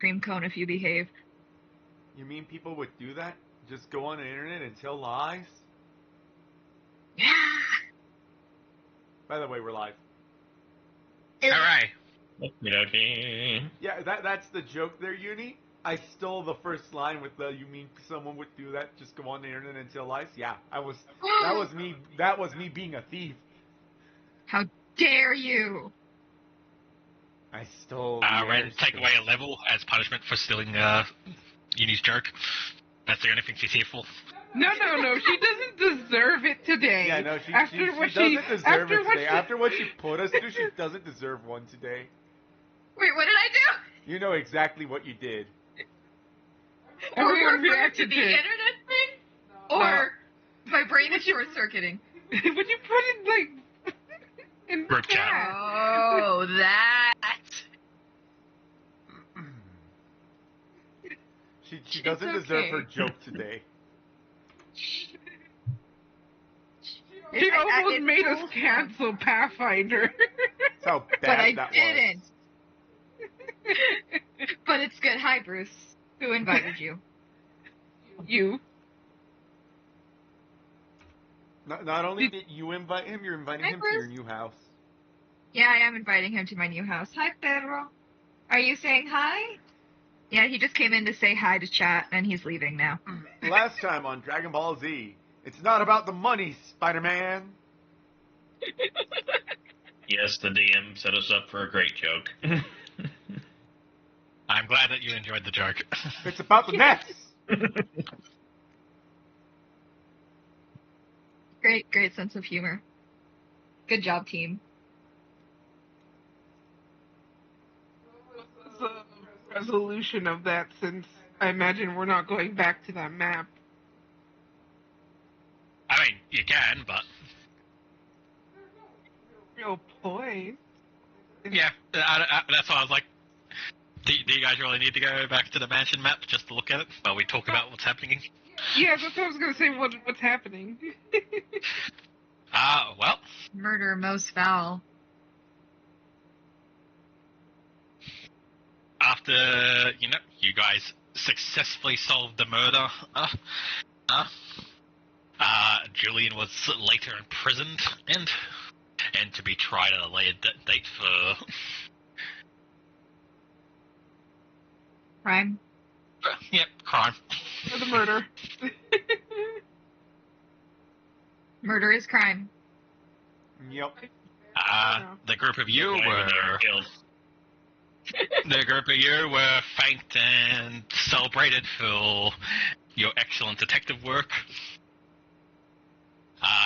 cream cone if you behave. You mean people would do that? Just go on the internet and tell lies? Yeah. By the way, we're live. Alright. Yeah, that's the joke there, Uni. I stole the first line with the "you mean someone would do that? Just go on the internet and tell lies." Yeah, that was me. That was me being a thief. How dare you? I stole. Ren, take away a level as punishment for stealing Uni's joke. That's the only thing she's here for. No. She doesn't deserve it today. Yeah, no, she doesn't deserve it today. After what she put us through, she doesn't deserve one today. Wait, what did I do? You know exactly what you did. Everyone Or refer reacted to the to it. internet thing? Or my brain is short-circuiting. But you put it, like, in Group chat. Oh, that. She doesn't deserve her joke today. She almost made us cancel PathFinder. That's how bad But I that didn't. But it's good. Hi, Bruce. Who invited you? You. Not only did you invite him, you're inviting Hi, him to Bruce. your new house. Yeah, I am inviting him to my new house. Hi, Pedro. Are you saying hi? Yeah, he just came in to say hi to chat, and he's leaving now. Last time on Dragon Ball Z, it's not about the money, Spider-Man. Yes, the DM set us up for a great joke. I'm glad that you enjoyed the joke. It's about the nets. Great sense of humor. Good job, team. What's the resolution of that, since I imagine we're not going back to that map? I mean, you can, but... Real point. Yeah, that's why I was like, do you guys really need to go back to the mansion map just to look at it while we talk about what's happening? Yeah, that's what I was going to say, what's happening. Well... Murder most foul. After, you guys successfully solved the murder, Julian was later imprisoned and to be tried at a later date for... Crime. Yep, crime. For the murder. Murder is crime. Yep. The group of you Not even were... killed. The group of you were thanked and celebrated for your excellent detective work.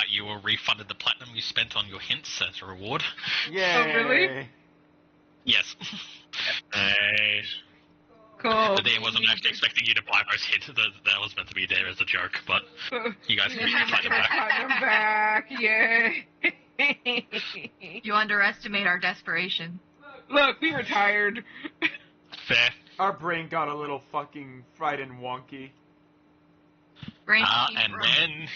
You were refunded the platinum you spent on your hints as a reward. Yay. Oh, really? Yes. Nice. Cool. The DM wasn't actually expecting you to buy those hints. That was meant to be there as a joke, but you guys can get your platinum back. Platinum back, yay. You underestimate our desperation. Look, we were tired. Fair. Our brain got a little fucking fried and wonky. Brain And then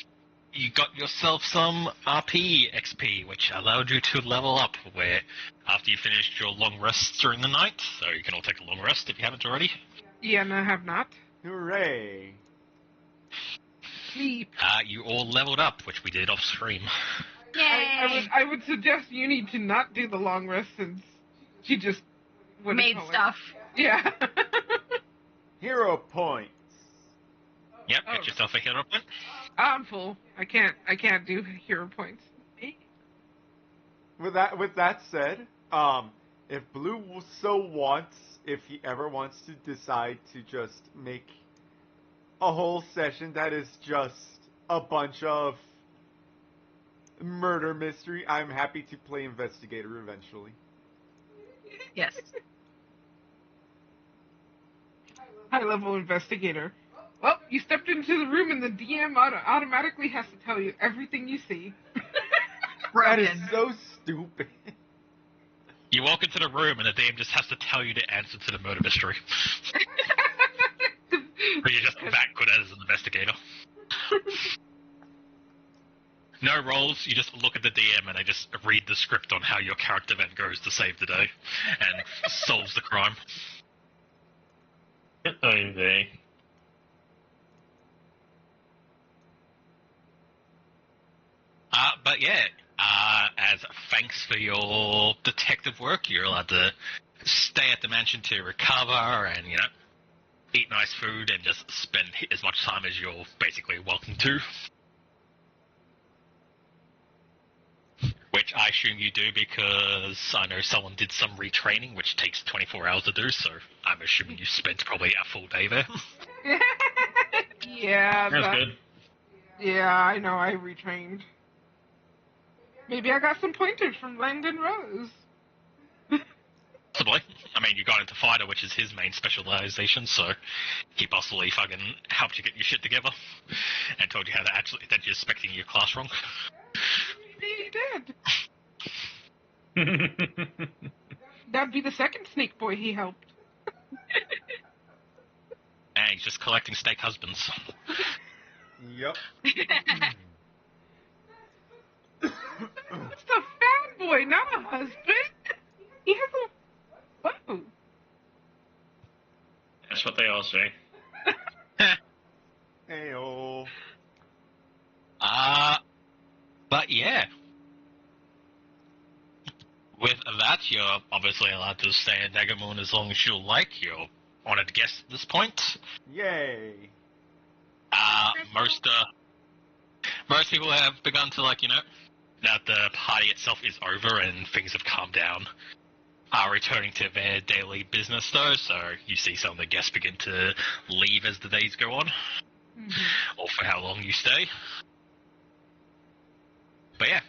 you got yourself some RP XP, which allowed you to level up, where after you finished your long rests during the night, so you can all take a long rest if you haven't already. Yeah, and I have not. Hooray. Sleep. You all leveled up, which we did off stream. Yay! I would suggest you need to not do the long rest, since she just Made stuff. Yeah. Hero points. Yep, Oh. get yourself a hero point. I'm full. I can't do hero points. With that said, if Blue if he ever wants to decide to just make a whole session that is just a bunch of murder mystery, I'm happy to play investigator eventually. Yes. High level investigator. Well, you stepped into the room and the DM automatically has to tell you everything you see. That is Broken. so stupid. You walk into the room and the DM just has to tell you the answer to the murder mystery. But you're just that good as an investigator. No rolls, you just look at the DM and they just read the script on how your character then goes to save the day and solves the crime. I'm they. But yeah, as thanks for your detective work, you're allowed to stay at the mansion to recover and, eat nice food and just spend as much time as you're basically welcome to. Which I assume you do because I know someone did some retraining, which takes 24 hours to do, so I'm assuming you spent probably a full day there. Yeah, That's good. Yeah, I know, I retrained. Maybe I got some pointers from Landon Rose. Possibly. I mean, you got into fighter, which is his main specialization, so he possibly fucking helped you get your shit together and told you how to that you're expecting your class wrong. He did. That'd be the second snake boy he helped. And he's just collecting snake husbands. Yep. It's a fanboy, not a husband. He has a... Whoa. That's what they all say. Ayo. But yeah. With that, you're obviously allowed to stay in Dagamoon as long as you like. You're honored guest at this point. Yay. Most people have begun to, that the party itself is over and things have calmed down, are returning to their daily business, though, so you see some of the guests begin to leave as the days go on, or for how long you stay. But yeah,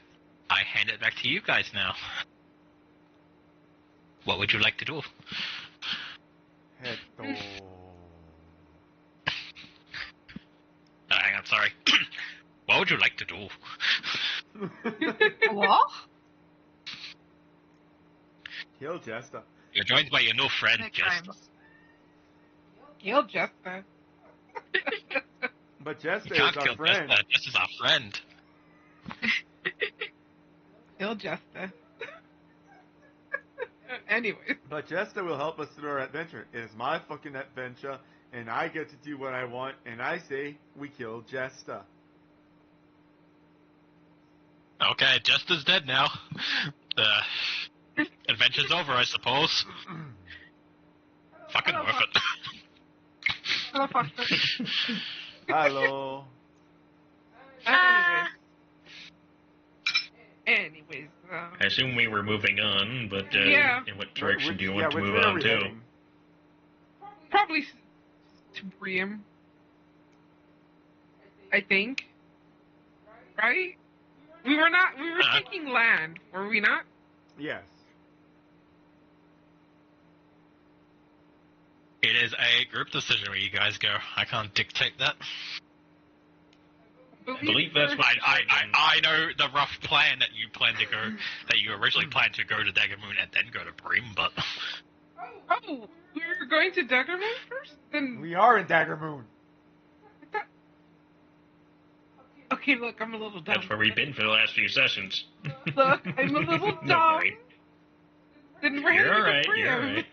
I hand it back to you guys now. What would you like to do? Heto. Hang on, sorry. What would you like to do? What? Kill Jester. You're joined by your new friend, Nick Jester. Grimes. Kill Jester. But You Jester can't is kill our friend. Jester. Jester's our friend. Kill Jester. Anyways. But Jester will help us through our adventure. It is my fucking adventure, and I get to do what I want, and I say we kill Jester. Okay, Jester's dead now. The adventure's over, I suppose. Fucking worth it. Hello, Foster. Hello. Anyways, I assume we were moving on, but Yeah. in what direction do you want to which move way are on we to? heading? probably to Briam. I think. Right? We were taking land, were we not? Yes. It is a group decision where you guys go. I can't dictate that. I believe that's what I know the rough plan that you plan to go, that you originally planned to go to Dagamoon and then go to Bream, but Oh, we were going to Daggerman first? Then... We are in Daggermoon. Okay, look, I'm a little dumb. That's where we've been for the last few sessions. Look, I'm a little Don't dumb. worry. Then we're You're heading alright, to you're Briam. alright.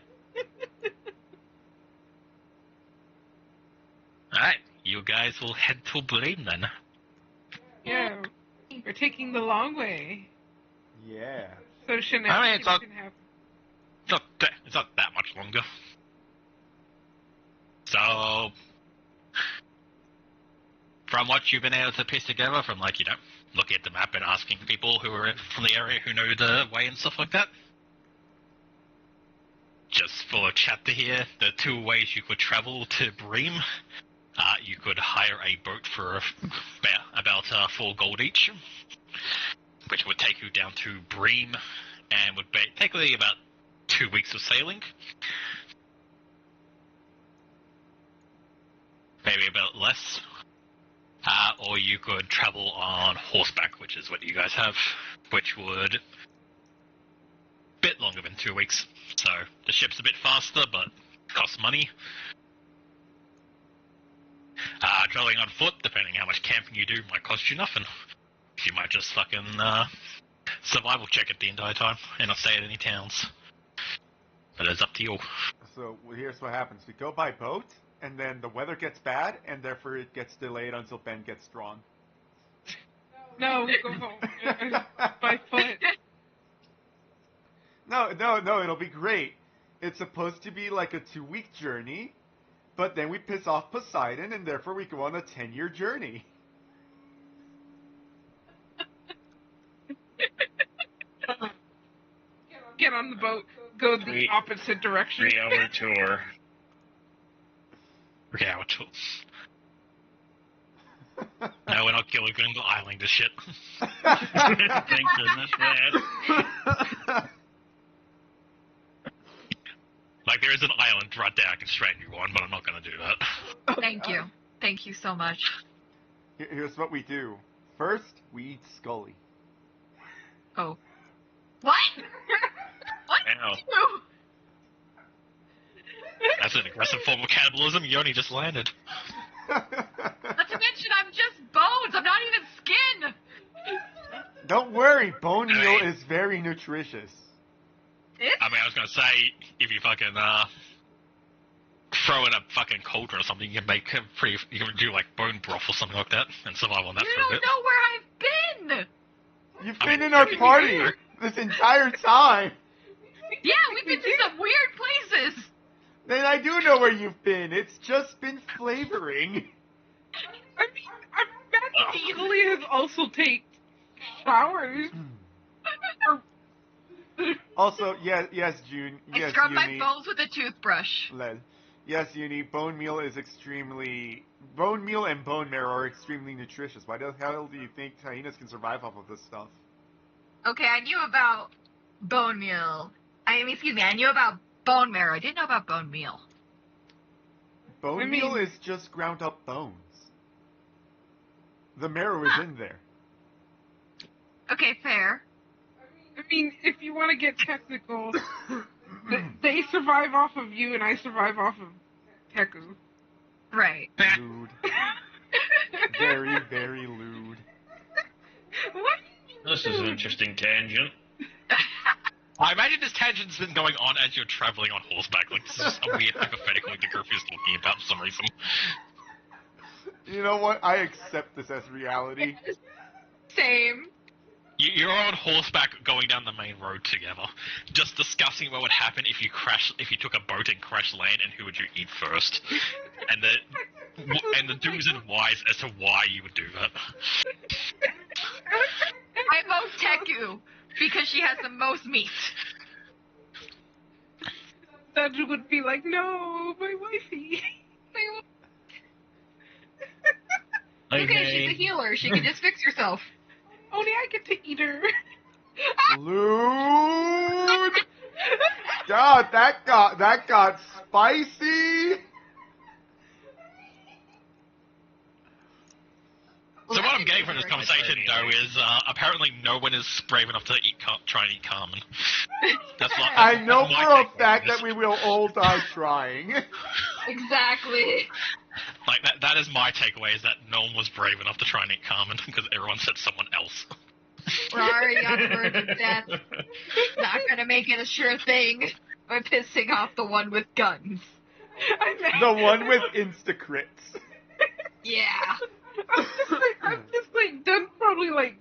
alright, you guys will head to Bream then. Yeah, we're taking the long way. Yeah. So shenanigans it's not- can happen. It's not that much longer. So, from what you've been able to piece together from, looking at the map and asking people who are from the area who know the way and stuff like that, just for a chapter here, the two ways you could travel to Bream, you could hire a boat for about 4 gold each, which would take you down to Bream, and would take about 2 weeks of sailing. Maybe a bit less. Or you could travel on horseback, which is what you guys have, which would a bit longer than 2 weeks. So the ship's a bit faster, but costs money. Traveling on foot, depending how much camping you do, might cost you nothing. You might just fucking survival check it the entire time and not stay at any towns. But it's up to you. So here's what happens: we go by boat, and then the weather gets bad, and therefore it gets delayed until Ben gets drawn. No, we go home by foot. No, it'll be great. It's supposed to be like a 2-week journey, but then we piss off Poseidon, and therefore we go on a 10-year journey. Get on the boat, go the opposite direction. 3-hour tour. 3-hour tour. No, we're not Gilligan Island this shit. Thank goodness for that. Like, there is an island right there I can straighten you on, but I'm not gonna do that. Thank you. Thank you so much. Here's what we do. First, we eat Scully. Oh. What? What? Ow. You? That's an aggressive form of cannibalism. You only just landed. Not to mention, I'm just bones. I'm not even skin. Don't worry, bone meal is very nutritious. I mean, I was gonna say, if you fucking, throw in a fucking cauldron or something, you can make a you can do like bone broth or something like that, and survive on that You for a don't bit. know where I've been. You've I been mean, in our you're party here. this entire time. Yeah, we've been to some weird places. Then I do know where you've been. It's just been flavoring. I mean, I'm mad that Italy has also taken showers. Also, yes, June. I Yes, scrub my Uni. bones with a toothbrush. Lel. Yes, Uni. Bone meal and bone marrow are extremely nutritious. Why the hell do you think hyenas can survive off of this stuff? Okay, I knew about bone meal. I knew about bone marrow. I didn't know about bone meal. Bone meal is just ground up bones. The marrow is in there. Okay, fair. I mean, if you want to get technical, they survive off of you and I survive off of Teku. Right. Lewd. Very, very lewd. What? This is an interesting tangent. I imagine this tangent's been going on as you're traveling on horseback. Like, this is a weird hypothetical the group is talking about for some reason. You know what? I accept this as reality. Same. You're on horseback going down the main road together, just discussing what would happen if you took a boat and crash land, and who would you eat first, and the do's and whys as to why you would do that. I vote Teku because she has the most meat. That would be like, no, my wifey. Okay, she's a healer. She can just fix herself. Only I get to eat her. Lewd! God, that got spicy! So what I'm getting from this conversation, though, is apparently no one is brave enough to try and eat Carmen. I know for a fact that we will all die trying. Exactly. Like, that is my takeaway, is that no one was brave enough to try and eat Carmen, because everyone said someone else. We're already on the verge of death. Not gonna make it a sure thing by pissing off the one with guns. The one with insta-crits. Yeah. I'm just like done probably like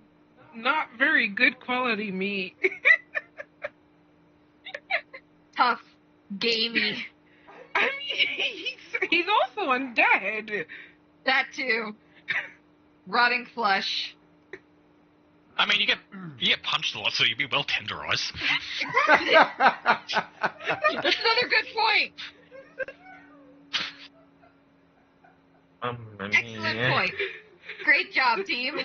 not very good quality meat. Tough. Gamey. I mean, he's also undead. That too. Rotting flesh. I mean, you get punched a lot, so you'd be well tenderized. That's another good point. Excellent point. Great job, team.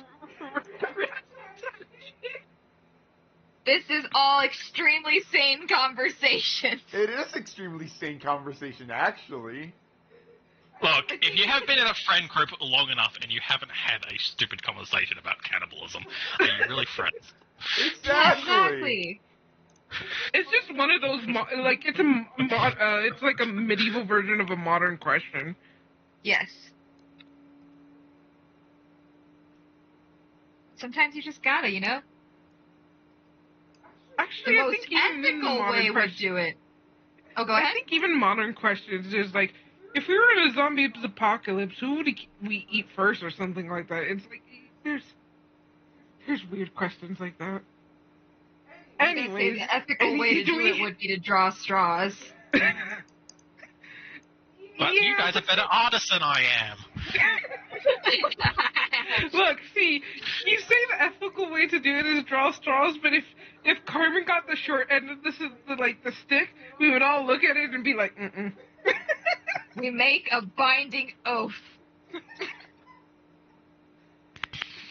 This is all extremely sane conversation. It is extremely sane conversation, actually. Look, if you have been in a friend group long enough and you haven't had a stupid conversation about cannibalism, are you really friends? Exactly. It's just one of those like it's like a medieval version of a modern question. Yes. Sometimes you just gotta, you know? Actually, The I most think even in the ethical modern way would question, do it. Oh, go I ahead. think even modern questions is like, if we were in a zombie apocalypse, who would we eat first or something like that? It's like there's weird questions like that. I was gonna say Anyways, the ethical way to do it would be to draw straws. But you guys are better artists than I am. Look, see, you say the ethical way to do it is draw straws, but if Carmen got the short end of the stick, we would all look at it and be like, mm-mm. We make a binding oath.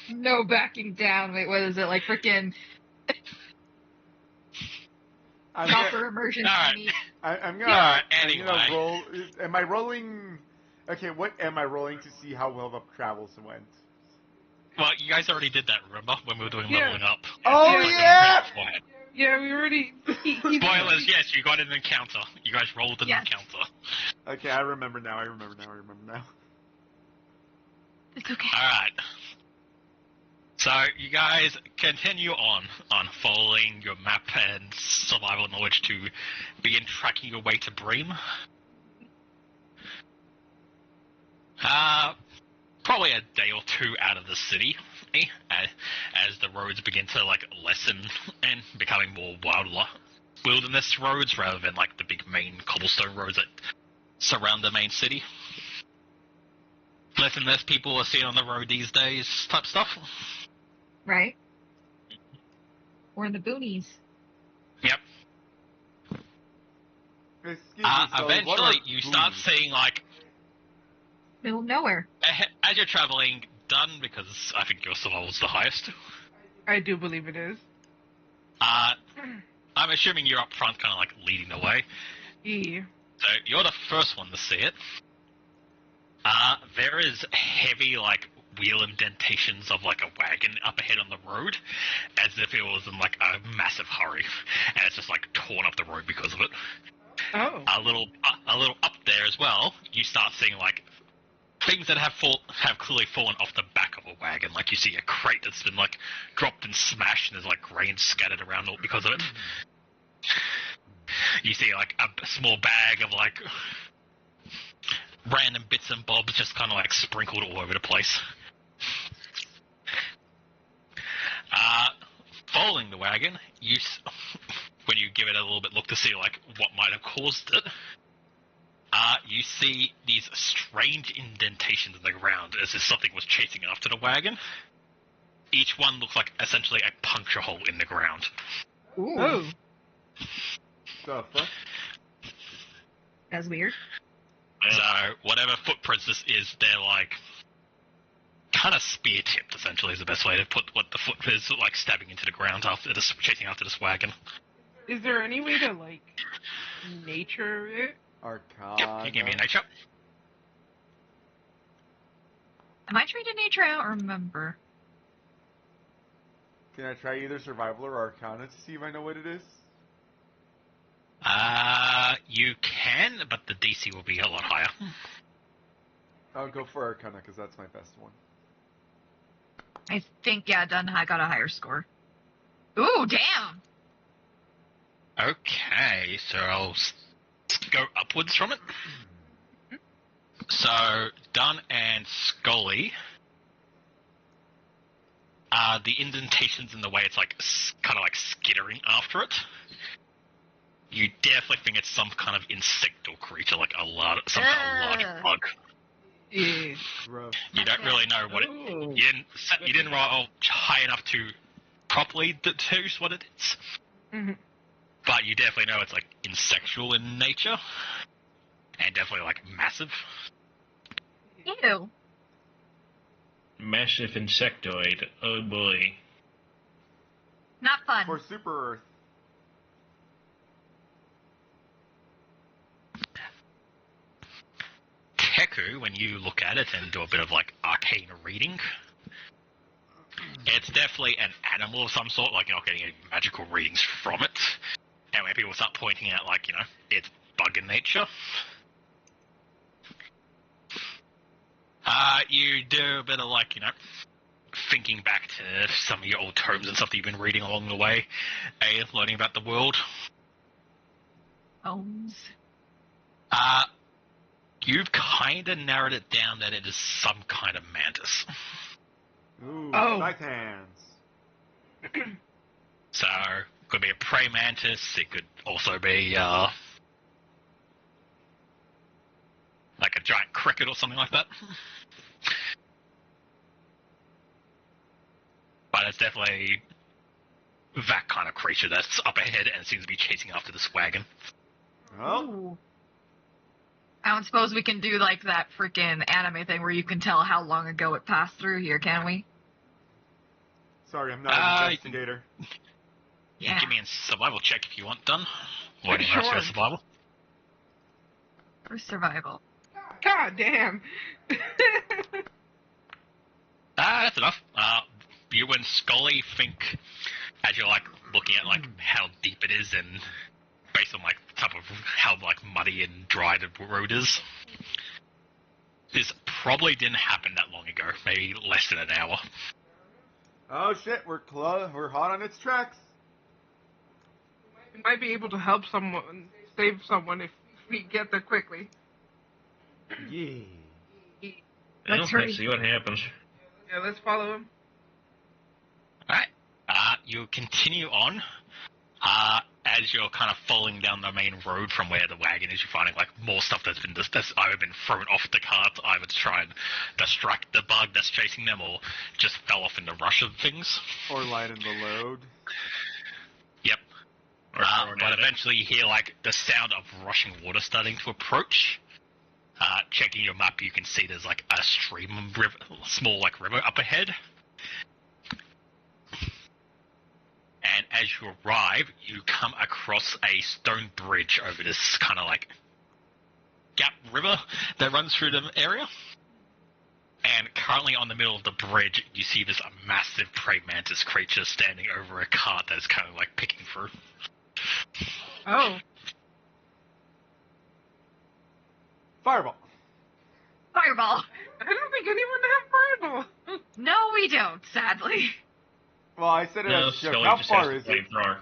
No backing down. Wait, what is it? Like freaking proper immersion. Alright. I'm gonna, Alright, I'm anyway. gonna roll. Am I rolling? Okay, what am I rolling to see how well the travels went? Well, you guys already did that, remember? When we were doing Yeah. leveling up. Oh, Like, yeah! beforehand. Yeah, we already. Spoilers, yes, you got an encounter. You guys rolled an Yes. encounter. Okay, I remember now. It's okay. Alright. So, you guys continue on following your map and survival knowledge to begin tracking your way to Bream. Probably a day or two out of the city, as the roads begin to, like, lessen and becoming more wilderness roads rather than, like, the big main cobblestone roads that surround the main city. Less and less people are seen on the road these days, type stuff. Right? We're in the boonies. Yep. Excuse me, so what Eventually, are you start boonies? seeing, like, Middle of nowhere. as you're traveling, done, because I think your survival's the highest. I do believe it is. I'm assuming you're up front, kind of like leading the way. Yeah. So you're the first one to see it. There is heavy, like, wheel indentations of, like, a wagon up ahead on the road, as if it was in, like, a massive hurry, and it's just, like, torn up the road because of it. Oh. A little up there as well, you start seeing, like, things that have clearly fallen off the back of a wagon. Like, you see a crate that's been, like, dropped and smashed, and there's, like, grain scattered around all because of it. You see, like, a small bag of, like, random bits and bobs just kind of, like, sprinkled all over the place. Following the wagon, when you give it a little bit look to see, like, what might have caused it, you see these strange indentations in the ground as if something was chasing after the wagon. Each one looks like essentially a puncture hole in the ground. Ooh. Oh. The fuck? That's weird. So, whatever footprints this is, they're like kind of spear-tipped, essentially, is the best way to put what the foot is, like, stabbing into the ground after this, chasing after this wagon. Is there any way to, like, nature it? Arcana. Yep, you give me a nature. Am I trained in nature? I don't remember. Can I try either survival or arcana to see if I know what it is? You can, but the DC will be a lot higher. I'll go for arcana because that's my best one. I think, yeah, I got a higher score. Ooh, damn! Okay, so I'll go upwards from it. So, Dunn and Scully, the indentations in the way it's like kind of like skittering after it. You definitely think it's some kind of insect or creature, like some kind of large bug. Yeah. Gross. You don't really know what it. Ooh. You didn't roll high enough to properly deduce what it is, Mhm. but you definitely know it's like insectual in nature, and definitely like massive. Ew. Massive insectoid. Oh boy. Not fun. For Super Earth. Teku, when you look at it and do a bit of like arcane reading, it's definitely an animal of some sort. Like, you're not getting any magical readings from it. And when people start pointing out, like, it's bug in nature, you do a bit of like, thinking back to some of your old tomes and stuff that you've been reading along the way, learning about the world. Bones. You've kind of narrowed it down that it is some kind of mantis. Ooh, Oh. nice hands. So, it could be a prey mantis, it could also be, like a giant cricket or something like that. But it's definitely that kind of creature that's up ahead and seems to be chasing after this wagon. Oh, Ooh. I don't suppose we can do like that freaking anime thing where you can tell how long ago it passed through here, can we? sorry, I'm not an you can- investigator. Yeah. Give me a survival check if you want done. Or anything Sure. else for survival. For survival. God damn. That's enough. You and Scully think, as you're like looking at like how deep it is and based on like the type of how like muddy and dry the road is, this probably didn't happen that long ago. Maybe less than an hour. Oh shit, we're hot on its tracks. We might be able to help someone, save someone if we get there quickly. Yeah. Let's Well, hurry. let's see what happens. Yeah, let's follow him. Alright. You continue on. As you're kind of following down the main road from where the wagon is, you're finding like more stuff that's either been thrown off the cart, either to try and distract the bug that's chasing them, or just fell off in the rush of things. Or lighten the load. Yep. Or thrown But at it. eventually you hear like the sound of rushing water starting to approach. Checking your map, you can see there's like a stream, small like river up ahead. And as you arrive, you come across a stone bridge over this kind of like gap river that runs through the area. And currently on the middle of the bridge, you see this massive prey mantis creature standing over a cart that is kind of like picking through. Oh. Fireball. Fireball. I don't think anyone have fireball. No, we don't, sadly. Well, I said it No, as a joke. Scully How just far has is the it? flamethrower.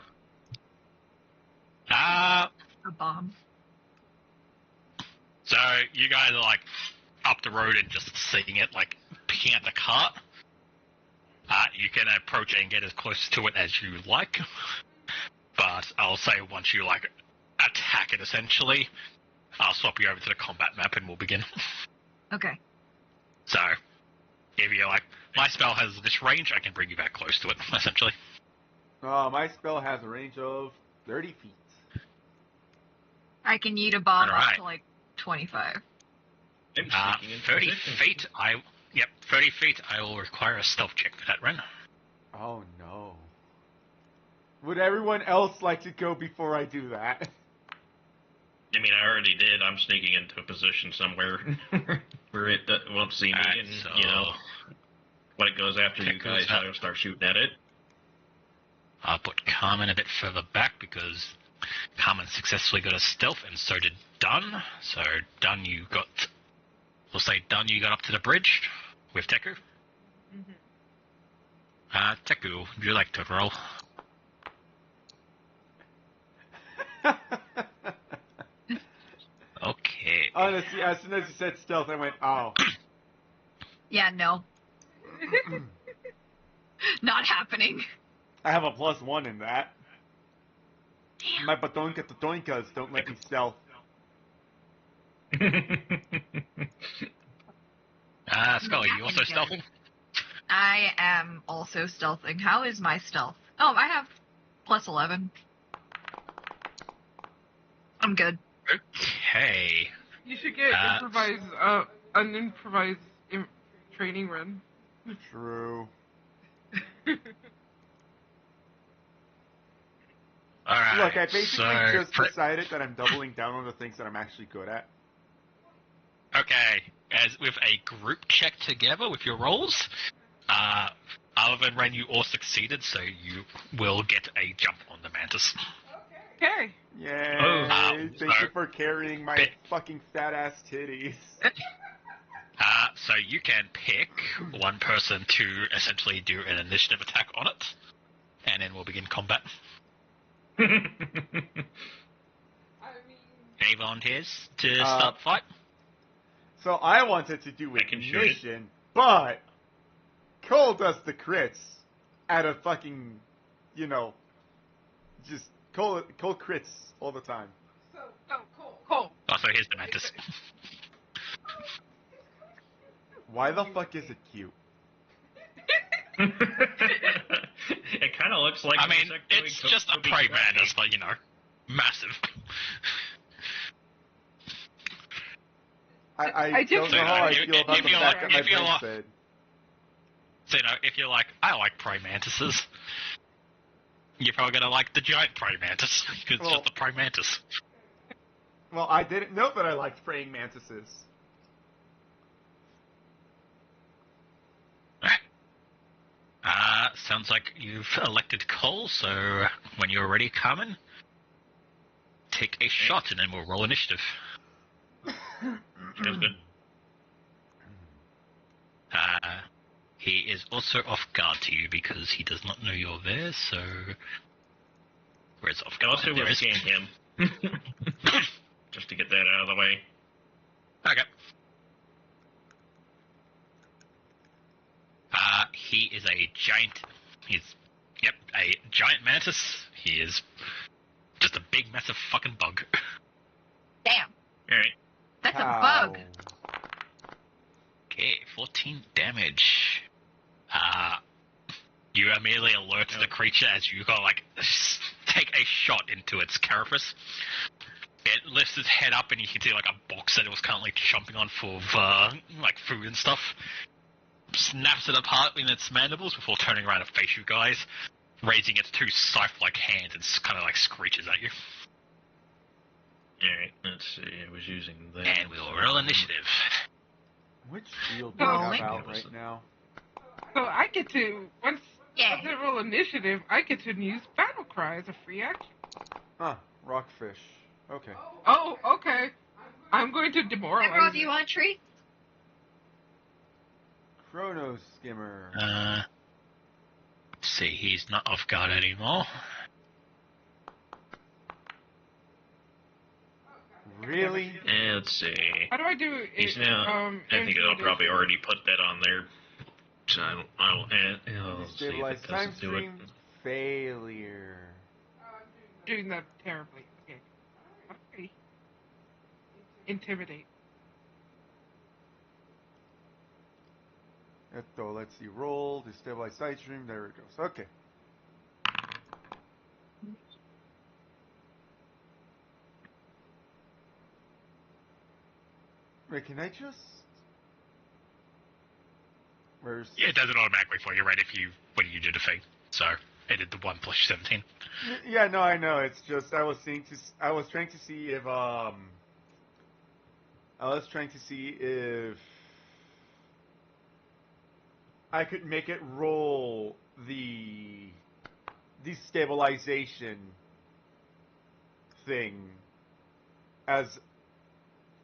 A bomb. So you guys are like up the road and just seeing it, like picking at the cart. You can approach it and get as close to it as you like. But I'll say once you like attack it essentially, I'll swap you over to the combat map and we'll begin. Okay. So, if you're like, my spell has this range, I can bring you back close to it, essentially. My spell has a range of 30 feet. I can yeet a bomb up Alright. to like 25. I'm sneaking into 30 position. feet, 30 feet, I will require a stealth check for that, Ren. Oh no. Would everyone else like to go before I do that? I mean, I already did. I'm sneaking into a position somewhere where it won't see me, Alright, and so- you know, when it goes after you Check guys, this out. I'll start shooting at it. I'll put Carmen a bit further back because Carmen successfully got a stealth and so did Dun. So Dun, you got up to the bridge with Teku. Teku, would you like to roll? Okay. Honestly, as soon as you said stealth, I went, oh. Yeah, no. Not happening. I have a +1 in that. My batonkas don't let me stealth. Scully, you also stealthing? I am also stealthing. How is my stealth? Oh, I have +11. I'm good. Okay. You should get an improvised training run. True. Alright. Look, I basically so, just decided that I'm doubling down on the things that I'm actually good at. Okay, as with a group check together with your rolls, other than Ren, you all succeeded, so you will get a jump on the mantis. Okay. Yay! Oh, Thank you for carrying my fucking fat ass titties. So you can pick one person to essentially do an initiative attack on it, and then we'll begin combat. I mean, Any volunteers to start the fight? So I wanted to do I can shoot it. ignition, but Cole does the crits at a fucking, just Cole crits all the time. Cole. Also, here's the mantis. Why the fuck is it cute? It kind of looks like. I mean, it's just a prey mantis, but massive. I don't just- know how I if- feel about if the you're fact like- that my if you're brain like- said. So, if you're like, I like prey mantises, you're probably gonna like the giant prey mantis, because it's Well- just a prey mantis. Well, I didn't know that I liked praying mantises. Sounds like you've elected Cole, so when you're ready, Carmen, take a shot and then we'll roll initiative. Sounds good. He is also off guard to you because he does not know you're there, so... Where's off I guard? also There will is. scan him. Just to get that out of the way. Okay. He is a giant... a giant mantis. He is just a big, massive fucking bug. Damn. Alright. That's a Ow. bug. Okay, 14 damage. You immediately alert the creature as you go, take a shot into its carapace. It lifts its head up and you can see, a box that it was currently chomping on full of, food and stuff. Snaps it apart in its mandibles before turning around to face you guys, raising its two scythe-like hands and kind of, screeches at you. Alright, let's see. I was using that. And we'll roll initiative. Which field do I Rolling. have out right now? So I get to once Yeah. I roll initiative, I get to use battle cry as a free action. Rockfish. Okay. Oh, okay. I'm going to demoralize. Emerald, do it. you want a treat? Chrono Skimmer. Let's see, he's not off guard anymore. Really? Let's see. How do I do it? He's now. I think I'll probably already put that on there. So I'll add. I'll see if Stabilize it time doesn't do it. stream. Failure. doing that terribly. Okay. Okay. Intimidate. Let's see. Roll to stabilize side stream. There it goes. Okay. Wait, can I just? Where's? Yeah, it does it automatically for you, right? When you do the thing. So it did the 1 plus 17. Yeah, no, I know. It's just I was trying to see if I could make it roll the destabilization thing as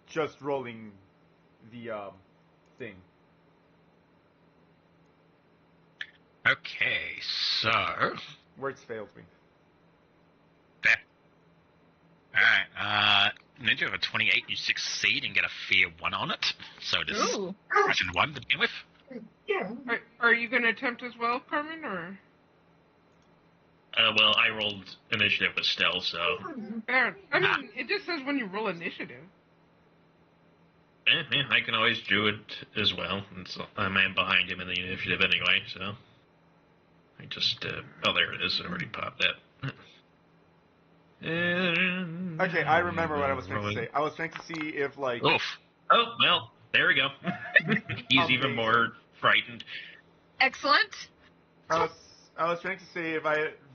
just rolling the thing. Okay, so Words failed me. there. Alright, Ninja of a 28, you succeed and get a fear 1 on it. So it is Ooh. version 1 to begin with. Are you going to attempt as well, Carmen, or? Well, I rolled initiative with stealth, so Fair. I mean, it just says when you roll initiative. yeah, I can always do it as well. I'm behind him in the initiative anyway, so I just oh, there it is. It already popped that. Okay, I remember what I was trying to say. I was trying to see if Oof. Oh well, there we go. He's even more frightened. Excellent. I was trying to see if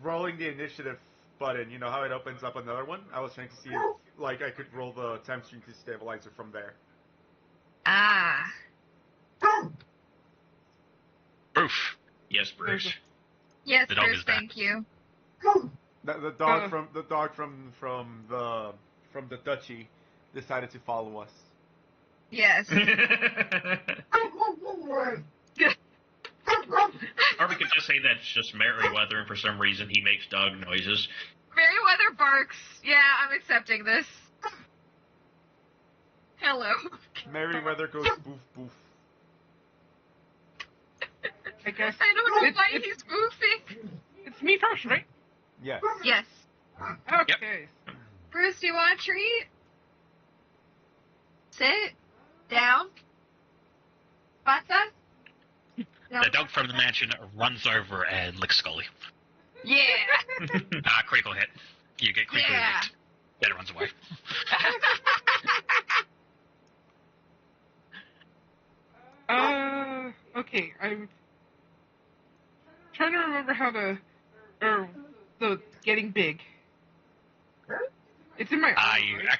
rolling the initiative button, you know how it opens up another one? I was trying to see if I could roll the time stream stabilizer from there. Ah. Oof. Yes, Bruce. Yes, The dog Bruce, is back. thank you. The dog from the duchy decided to follow us. Yes. Or we could just say that's just Merryweather, and for some reason he makes dog noises. Merryweather barks. Yeah, I'm accepting this. Hello. Merryweather goes boof boof. I guess. I don't know It's- why it's- he's moving. It's me first, right? Yes. Yes. Okay. Bruce, do you want a treat? Sit. Down. Pata? The dog from the mansion runs over and licks Scully. Yeah. Critical hit. You get critically Yeah. licked. Then it runs away. Okay, I'm trying to remember how to, or the getting big. It's in my armor, You right?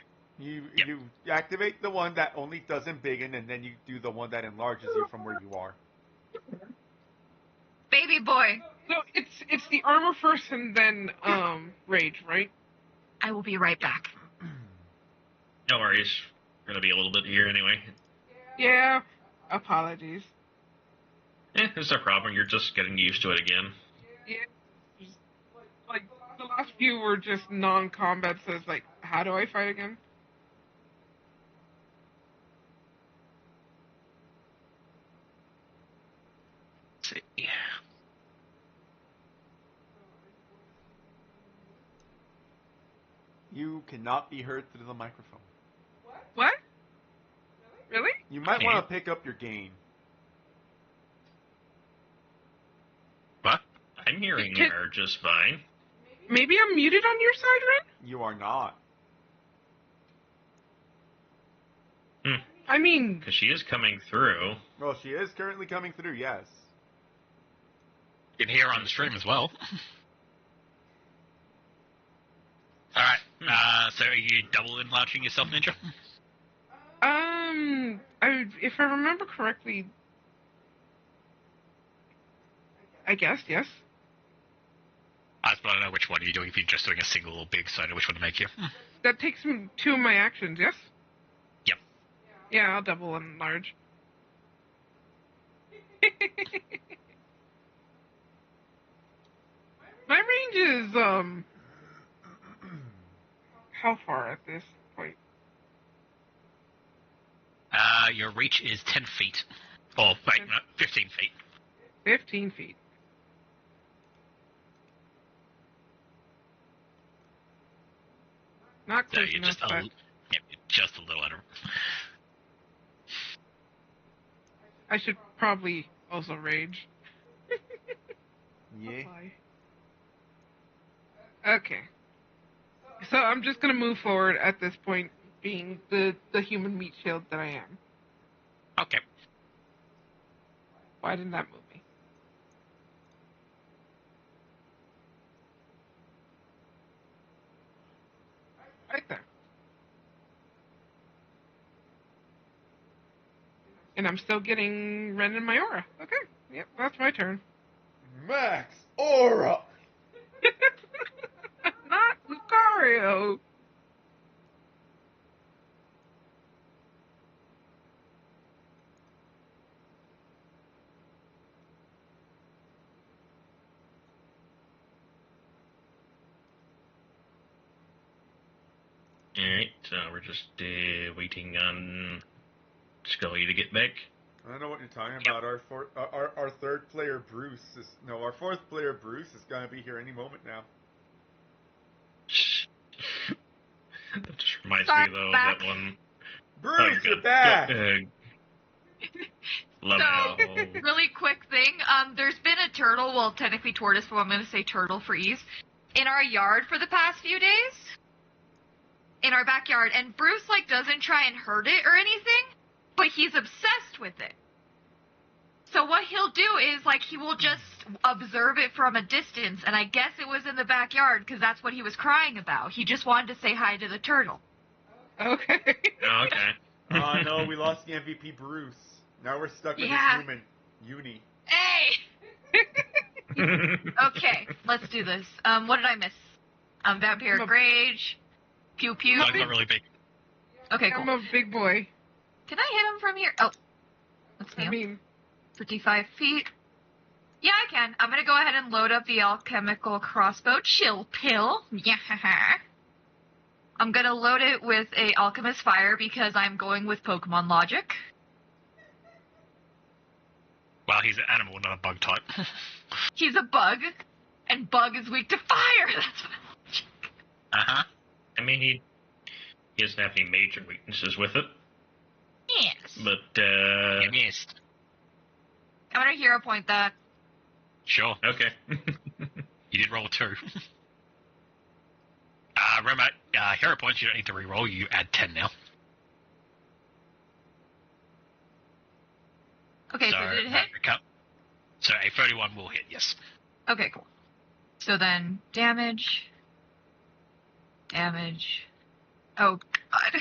You activate the one that only does embiggen, and then you do the one that enlarges you from where you are. Baby boy. So it's the armor first and then rage, right? I will be right back. No worries. We're gonna be a little bit here anyway. Yeah. Apologies. It's no problem. You're just getting used to it again. Yeah. Just, like the last few were just non-combat, so it's like, how do I fight again? Let's see. You cannot be heard through the microphone. What? Really? You might want to pick up your gain. What? I'm hearing her just fine. Maybe I'm muted on your side, Ren? You are not. I mean, Because she is coming through. Well, she is currently coming through, yes. You can hear her on the stream as well. Alright, so are you double enlarging yourself, Ninja? if I remember correctly, I guess, yes. I don't know which one you're doing, if you're just doing a single or big, so I know which one to make you. That takes me 2 of my actions, yes? Yep. Yeah, I'll double and large. My range is, how far at this point? Your reach is 10 feet. Or, wait, no, 15 feet. 15 feet. Not So close you're enough, but just a little under. I should probably also rage. Yeah. Apply. Okay. So I'm just gonna move forward at this point, being the human meat shield that I am. Okay. Why didn't that move me? Right there. And I'm still getting Ren in my aura. Okay. Yep, that's my turn. Max Aura! Not Lucario. Alright, so we're just waiting on Scully to get back. I don't know what you're talking about. Our third player, Bruce, our fourth player, Bruce, is going to be here any moment now. That just reminds Sorry, me, though, of back. that one. Bruce, you're back! Love how... Really quick thing. There's been a turtle, well, technically tortoise, but I'm going to say turtle for ease, in our yard for the past few days. In our backyard. And Bruce, doesn't try and hurt it or anything, but he's obsessed with it. So what he'll do is, he will just observe it from a distance, and I guess it was in the backyard, because that's what he was crying about. He just wanted to say hi to the turtle. Okay. Oh, okay. Oh no, we lost the MVP, Bruce. Now we're stuck with Yeah. this human, Uni. Hey! Okay, let's do this. What did I miss? Vampiric Rage. Pew pew. Mine's not really big. Okay, I'm cool. a big boy. Can I hit him from here? Oh. That's I me. mean, 55 feet. Yeah, I can. I'm gonna go ahead and load up the alchemical crossbow chill pill. Yeah. I'm gonna load it with a Alchemist Fire because I'm going with Pokemon logic. Well, he's an animal, not a bug type. He's a bug, and bug is weak to fire. That's my logic. Uh-huh. I mean, he doesn't have any major weaknesses with it, Yes. but, You missed. I'm gonna hero point that. Sure. okay. You did roll a 2. Remember, hero points you don't need to re-roll, you add 10 now. Okay, so did it hit? So a 31 will hit, yes. Okay, cool. So then, damage. Oh, God. My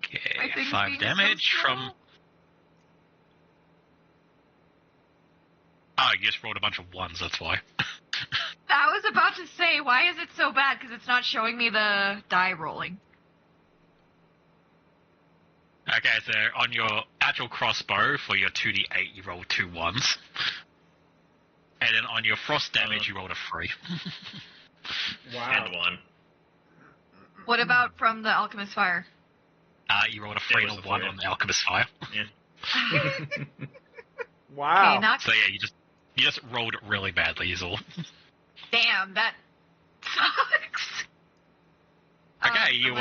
Okay, thing's 5 being damage so from... slow. Oh, you just rolled a bunch of 1s, that's why. I was about to say, why is it so bad? Because it's not showing me the die rolling. Okay, so on your actual crossbow, for your 2d8, you roll 2 1s. And then on your frost damage, you rolled a 3. Wow. And 1. What about from the Alchemist Fire? You rolled a 3 It was and a a 1 3. on the Alchemist Fire. Yeah. Wow. Okay, not So yeah, you just rolled really badly is all. damn, that sucks. Okay, So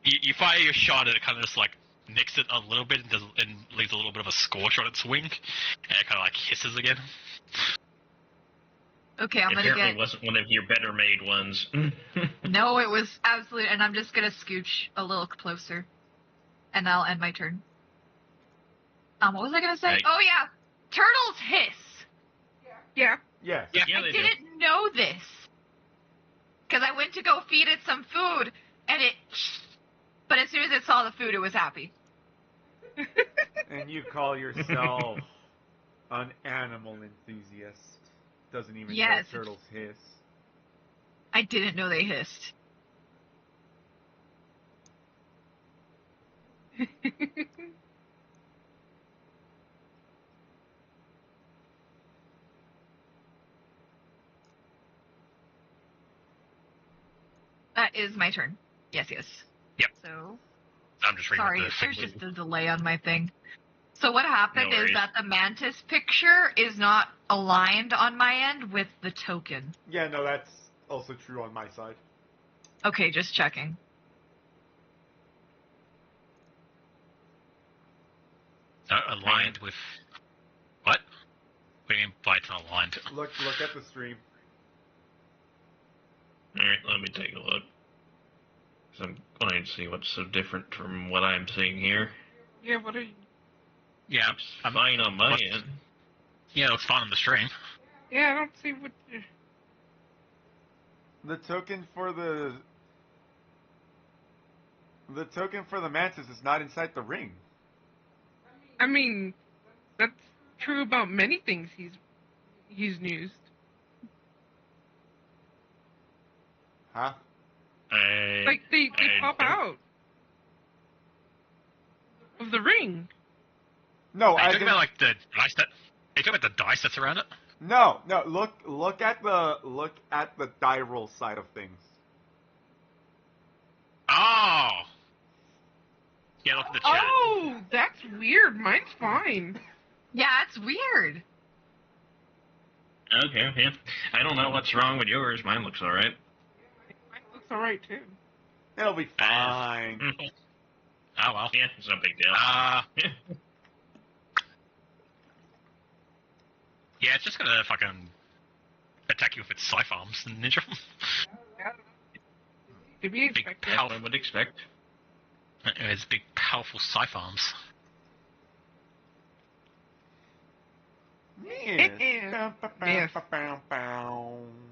you fire your shot and it kind of just like nicks it a little bit and leaves a little bit of a scorch on its wing, and it kind of like hisses again. okay, I'm gonna Apparently get. wasn't one of your better made ones. No, it was absolute, and I'm just gonna scooch a little closer, and I'll end my turn. What was I gonna say? Right. Oh yeah, turtles hiss. Yeah. Yes. Yeah. Yeah, I they do. didn't know this because I went to go feed it some food, and it. But as soon as it saw the food, it was happy. And you call yourself an animal enthusiast. Doesn't even Yes. know turtles hiss. I didn't know they hissed. That is my turn. Yes. Yep. So. I'm just reading Sorry, what the there's thing just a delay on my thing. So what happened No is worries. that the mantis picture is not aligned on my end with the token. Yeah, no, that's also true on my side. Okay, just checking. aligned with what? What do you mean by it's not aligned? Look at the stream. Alright, let me take a look. 'Cause I'm going to see what's so different from what I'm seeing here. Yeah, what are you? Yeah, I'm fine on my end. yeah, it looks fine on the stream. Yeah, I don't see what. The token for the mantis is not inside the ring. I mean, that's true about many things he's used. Huh? Like they I pop don't- out of the ring. No, Are you I talking didn't. about like the dice that? Are you talking about the dice that's around it? No. Look at the die roll side of things. Oh. Yeah, look at the chat. Oh, that's weird. Mine's fine. Yeah, it's weird. Okay, yeah. I don't know what's wrong with yours. Mine looks alright. Mine looks alright too. It'll be fine. Oh well. Yeah, it's no big deal. Yeah, it's just gonna fucking attack you with its scythe arms, ninja. To be Big expected. power. I would expect. It's big, powerful scythe arms. Yeah. Yes.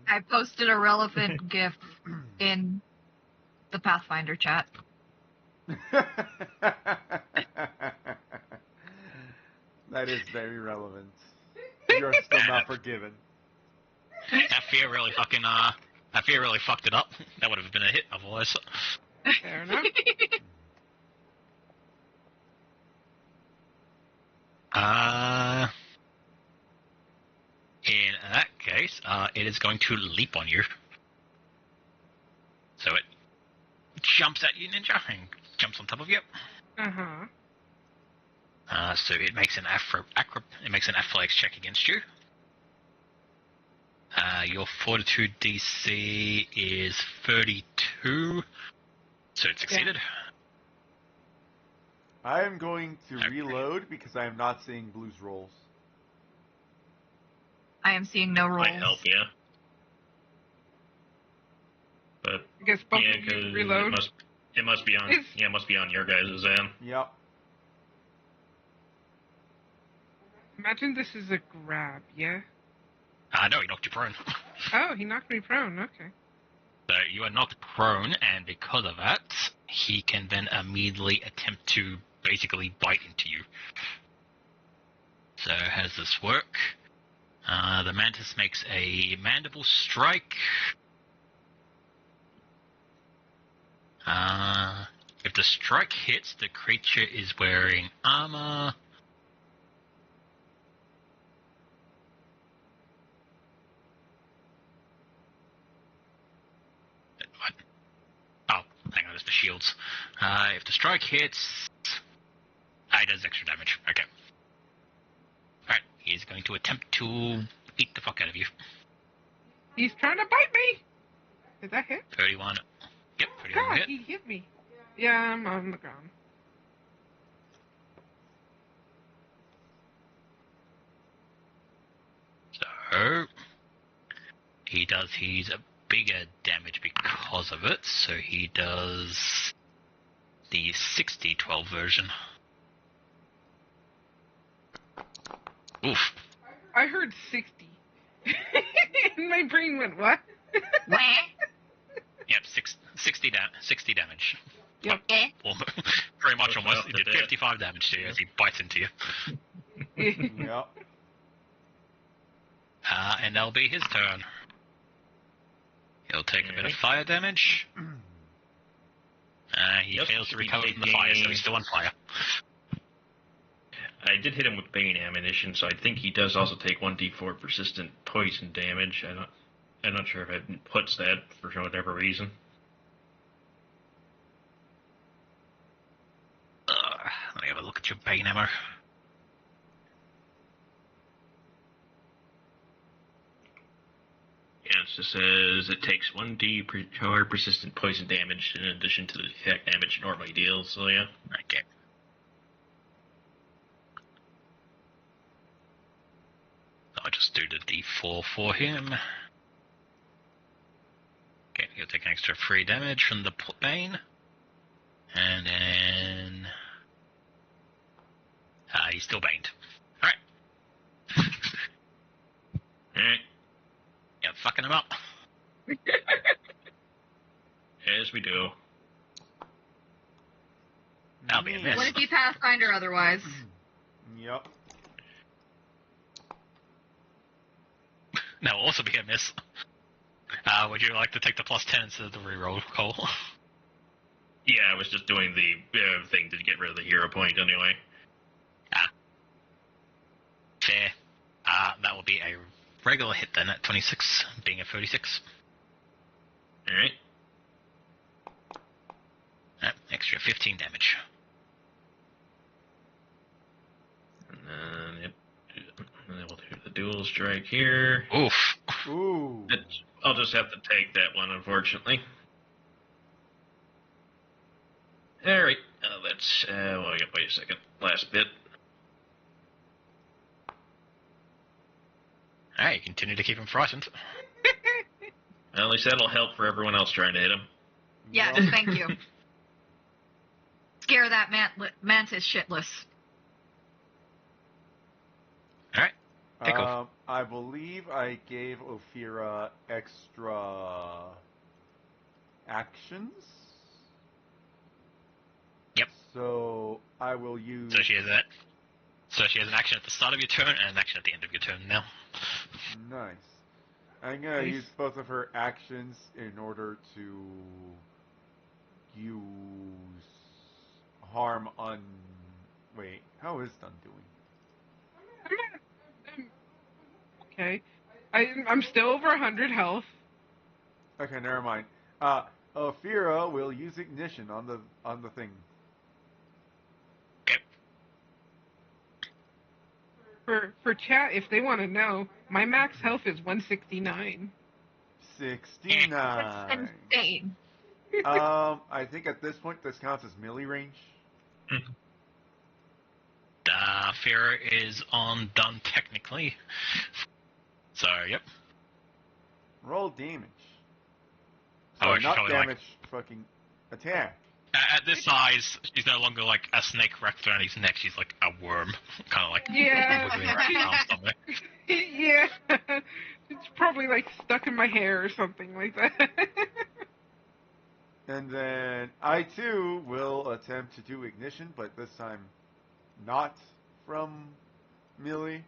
I posted a relevant GIF in the PathFinder chat. That is very relevant. You're still not forgiven. That fear really fucking fucked it up. That would have been a hit otherwise. Fair enough. In that case, it is going to leap on you. So it jumps at you, Ninja, and jumps on top of you. Uh-huh. So it makes an athletics check against you. Your Fortitude DC is 32, so it succeeded. I am going to Okay. reload because I am not seeing Blue's rolls. I am seeing no rolls. Might help, yeah. But I guess both yeah, of you because reload. it must be on. It's- Yeah, it must be on your guys' end. Yep. Imagine this is a grab, yeah? No, he knocked you prone. Oh, he knocked me prone, okay. So you are knocked prone, and because of that, he can then immediately attempt to basically bite into you. So how does this work? The mantis makes a mandible strike. If the strike hits, the creature is wearing armor. Oh, hang on, it's the shields. If the strike hits... it does extra damage. Okay. Alright, he's going to attempt to beat the fuck out of you. He's trying to bite me! Did that hit? 31. Yep, 31 God, hit. he hit me. Yeah, I'm on the ground. So... he's a bigger damage because of it, so he does the 60-12 version. Oof. I heard 60. And my brain went, what? Wah. Yep, 60 damage. Yep. Eh? Well, very much Close almost. enough He to did death. 55 damage to you as he bites into you. Yep. And that'll be his turn. He'll take a bit of fire damage. He Yep, fails to he's recover from the fire, so taking- he's still on fire. I did hit him with Bane ammunition, so I think he does also take 1d4 persistent poison damage. I'm not sure if it puts that for whatever reason. Let me have a look at your bane ammo. Yeah, it just says it takes 1d per persistent poison damage in addition to the attack damage it normally deals, so yeah. Okay. I'll just do the d4 for him. Okay, he'll take an extra 3 damage from the bane. And then... he's still baned. Alright. Alright, Yeah, fucking him up. as we do. That'll be a miss. What if you Pathfinder otherwise? Yep. That'll also be a miss. Would you like to take the plus 10 instead of the reroll, Cole? Yeah, I was just doing the thing to get rid of the hero point anyway. Fair. That will be a regular hit then at 26, being a 36. Alright. Extra 15 damage. And then, yep. And then we'll do the dual strike here. Oof. Ooh. I'll just have to take that one, unfortunately. Alright, let's, wait a second. Last bit. Alright, you continue to keep him frightened. Well, at least that'll help for everyone else trying to hit him. Yes, Yep. thank you. Scare that mantis shitless. Alright, take off. I believe I gave Ophira extra actions. Yep. So I will use. So she has that. So she has an action at the start of your turn and an action at the end of your turn now. Nice. I'm gonna Nice. use both of her actions in order to use harm on. Wait, how is Dun doing? Okay. I'm still over 100 health. Okay, never mind. Ophira will use ignition on the thing. Okay. For chat, if they want to know, my max health is 169. 69. That's insane. I think at this point this counts as melee range. Fear is on done technically. So, yep. Roll damage. Oh, Sorry, she's not probably damage, fucking attack. At this size, she's no longer like a snake wrapped around his neck. She's like a worm, kind of like Yeah. wiggling around somewhere. Yeah. It's probably like stuck in my hair or something like that. And then I too will attempt to do ignition, but this time not from melee.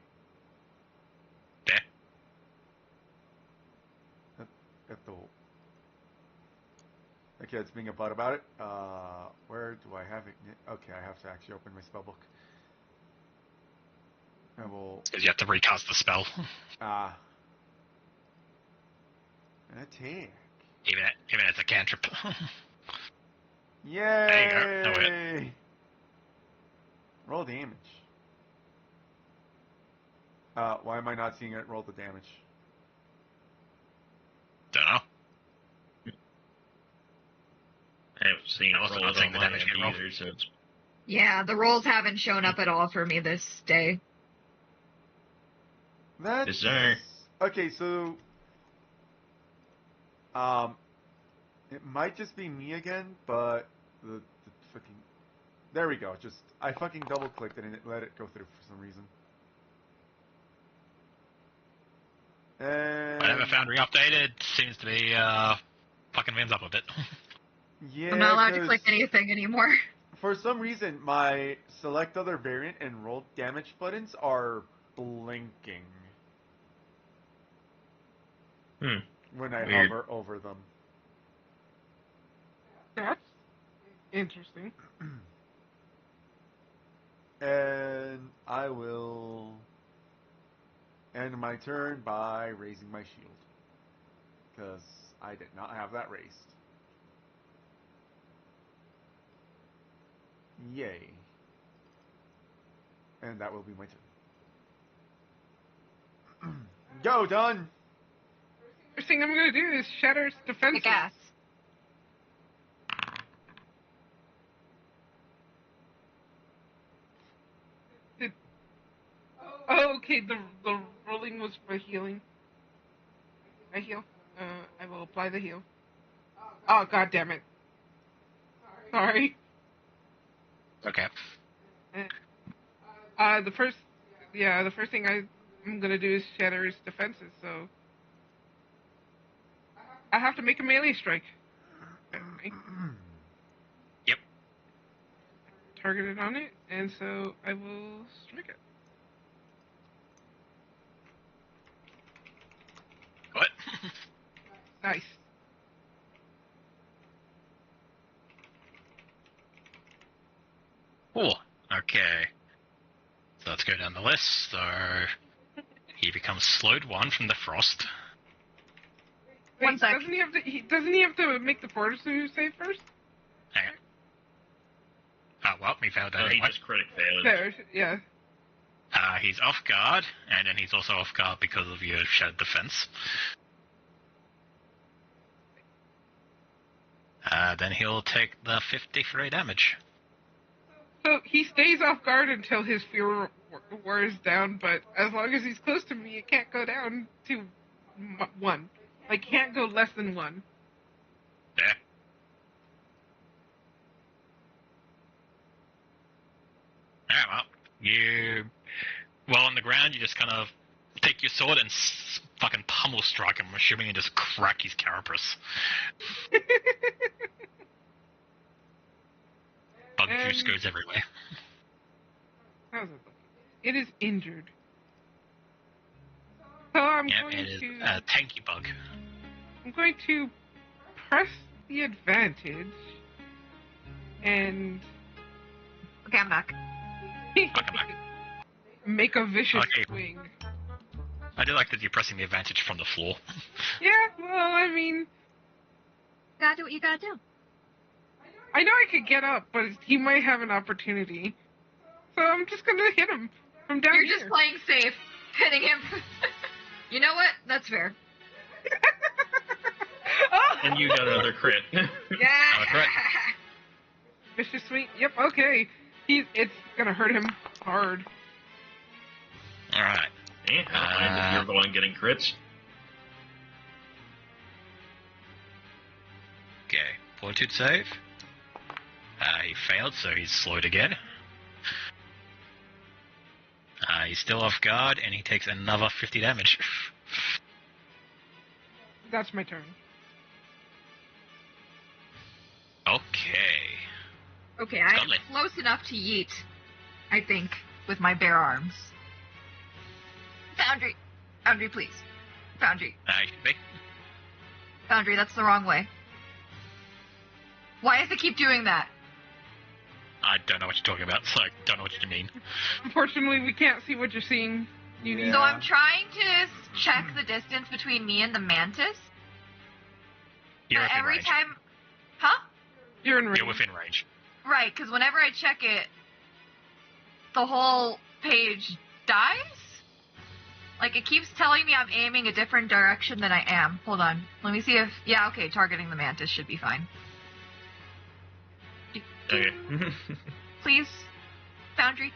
Yeah. At the okay, it's being a butt about it. Where do I have it? Okay, I have to actually open my spellbook. I will. Because you have to recast the spell. An attack. Even as a cantrip. Yay! There you go. Oh, yeah. Roll damage. Why am I not seeing it roll the damage? Don't know. I haven't seen it Also roll not it seeing on the my damage end get rolled. either, so it's Yeah, the rolls haven't shown up at all for me this day. That's bizarre. okay. So, it might just be me again, but the fucking there we go. Just I fucking double clicked it and it let it go through for some reason. And Whatever Foundry updated seems to be fucking wins up a bit. yeah, I'm not allowed to 'cause click anything anymore. for some reason my select other variant and roll damage buttons are blinking when I Weird. hover over them. That's interesting. And I will end my turn by raising my shield. Because I did not have that raised. Yay. And that will be my turn. Go, done! First thing I'm gonna do is shatter its defenses. Kick ass. Oh, okay, the rolling was for healing. I heal. I will apply the heal. Oh, god damn it. Sorry. Okay. The first thing I'm gonna do is shatter his defenses, so I have to make a melee strike. Yep. Targeted on it, and so I will strike it. What? Nice. Cool. Okay. So let's go down the list. So he becomes slowed 1 from the frost. One Wait, sec. doesn't he have to make the fortitude save first? Hang on. Oh, well, he failed that he anyway. just critic failed. There, yeah. He's off guard, and then he's also off guard because of your shattered defense. Then he'll take the 53 damage. So he stays off guard until his fear wears down, but as long as he's close to me, it can't go down to 1. Like, can't go less than 1. Yeah. Yeah, well, on the ground, you just kind of take your sword and fucking pummel strike him, assuming, and just crack his carapace. Bug juice goes everywhere. How's it looking? It is injured. So I'm Yeah, going it is to a tanky bug. I'm going to press the advantage and Okay, I'm back. Welcome back. make a vicious Okay. swing. I do like that you're pressing the advantage from the floor. Yeah, well, I mean, Gotta do what you gotta do. I know I could get up, but he might have an opportunity. So I'm just gonna hit him from down You're here. just playing safe, hitting him. You know what? That's fair. Oh! And you got another crit. Yeah. Correct. Vicious Sweep. Yep, okay. It's gonna hurt him hard. Alright. Yeah, I don't mind if you're the one getting crits. Okay. Fortitude save. He failed, so he's slowed again. He's still off guard, and he takes another 50 damage. That's my turn. Okay. Okay, I am Lovely. close enough to yeet, I think, with my bare arms. Foundry. Foundry, please. Foundry. Foundry, that's the wrong way. Why does it keep doing that? I don't know what you're talking about, so I don't know what you mean. Unfortunately, we can't see what you're seeing. You need So I'm trying to check the distance between me and the mantis. You're But within every range. time... Huh? You're in range. You're within range. Right, because whenever I check it, the whole page dies? Like, it keeps telling me I'm aiming a different direction than I am. Hold on. Let me see if... Yeah, okay, targeting the mantis should be fine. Okay. Please. Foundry.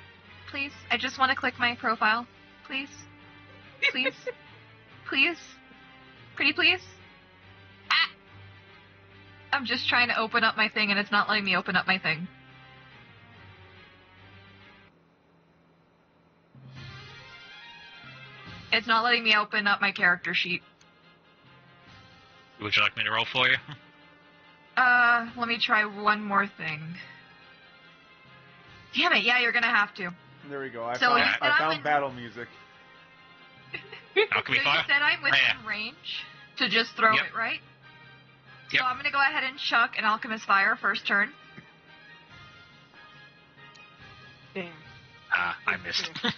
Please. I just want to click my profile. Please. Please. Please. Pretty please. Ah! I'm just trying to open up my thing and it's not letting me open up my thing. It's not letting me open up my character sheet. Would you like me to roll for you? Let me try one more thing. Damn it, yeah, you're gonna have to. There we go. I So you said I'm found in- battle music. Alchemy So you fire? said I'm within Yeah. range to just throw Yep. it, right? Yep. So I'm gonna go ahead and chuck an Alchemist Fire first turn. Damn. I missed. Would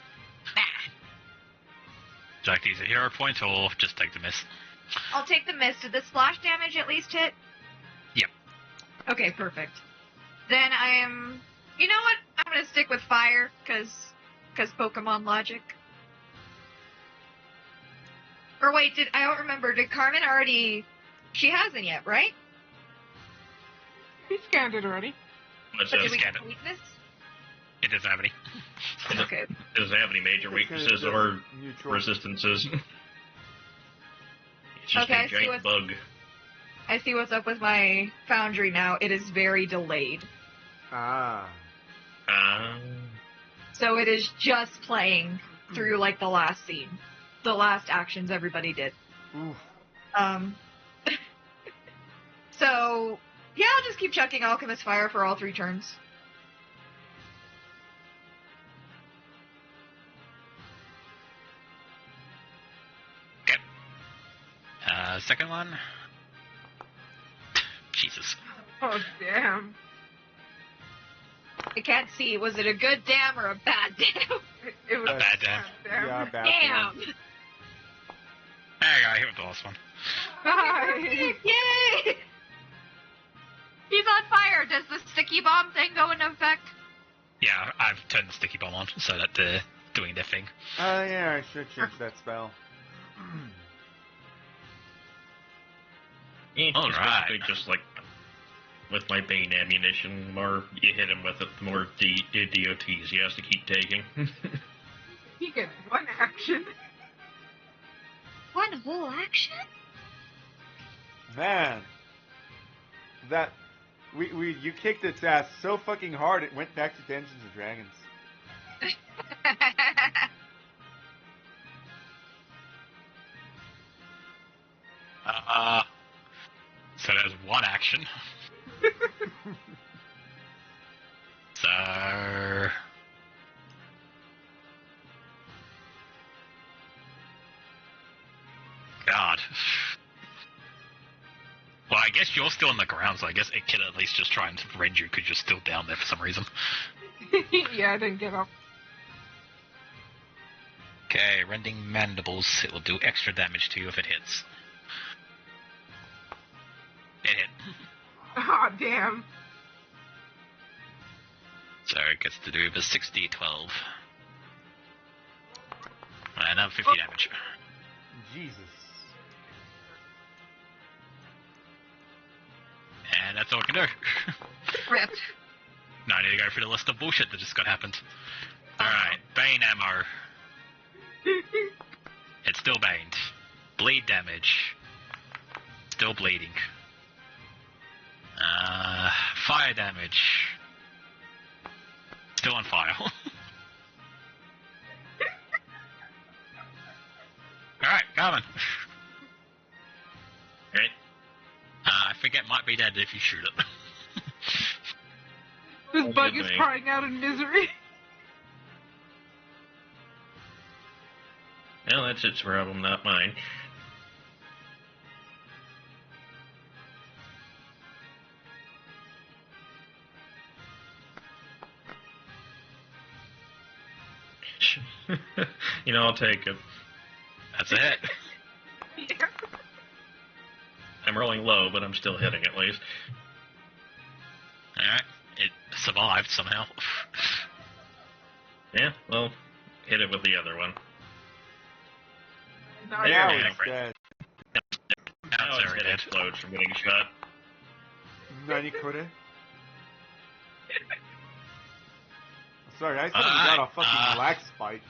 you like to use a hero point or just take the miss? I'll take the miss. Did the splash damage at least hit? Yep. Okay, perfect. Then I am... You know what? I'm gonna stick with fire, cause Pokemon logic. Or wait, I don't remember. Did Carmen already... She hasn't yet, right? He scanned it already. What's But that? did we scan it. get weakness? It doesn't have any. Okay. It doesn't have any major It's weaknesses gonna or be neutral. resistances. It's just Okay, I a see giant what- bug. I see what's up with my Foundry now. It is very delayed. Ah. So it is just playing through, like, the last scene. The last actions everybody did. Oof. So, yeah, I'll just keep chucking Alchemist Fire for all 3 turns. Okay. Second one. Jesus. Oh, damn. I can't see. Was it a good damn or a bad damn? It was A bad damn. Yeah, bad. Damn! damn. There you go, I hit with the last one. Nice. Yay! He's on fire. Does the sticky bomb thing go into effect? Yeah, I've turned the sticky bomb on so that they're doing their thing. Yeah, I should change that spell. All It's right. basically just like with my Bane ammunition, the more you hit him with it, the more DOTs he has to keep taking. He gets one action. One whole action? Man, that you kicked its ass so fucking hard it went back to Dungeons and Dragons. So there's one action. So... God. Well, I guess you're still on the ground, so I guess it can at least just try and rend you because you're still down there for some reason. Yeah, I didn't get up. Okay, rending mandibles. It will do extra damage to you if it hits. It hit. God damn. So it gets to do the 6d12. Another 50 damage. Jesus. And that's all I can do. Ripped. Now I need to go through the list of bullshit that just got happened. Alright, Bane ammo. It's still baned. Bleed damage. Still bleeding. Fire damage. Still on fire. Alright, Carmen. Okay. I think it might be dead if you shoot it. This bug is Good thing. crying out in misery. Well, that's its problem, not mine. You know, I'll take it. That's a hit. I'm rolling low, but I'm still hitting at least. Alright, it survived somehow. Yeah, well, hit it with the other one. No, There Now you it's go. dead. Now That's its very head dead. explodes from getting shot. Nani kore? Sorry, I suddenly got a fucking lag spike.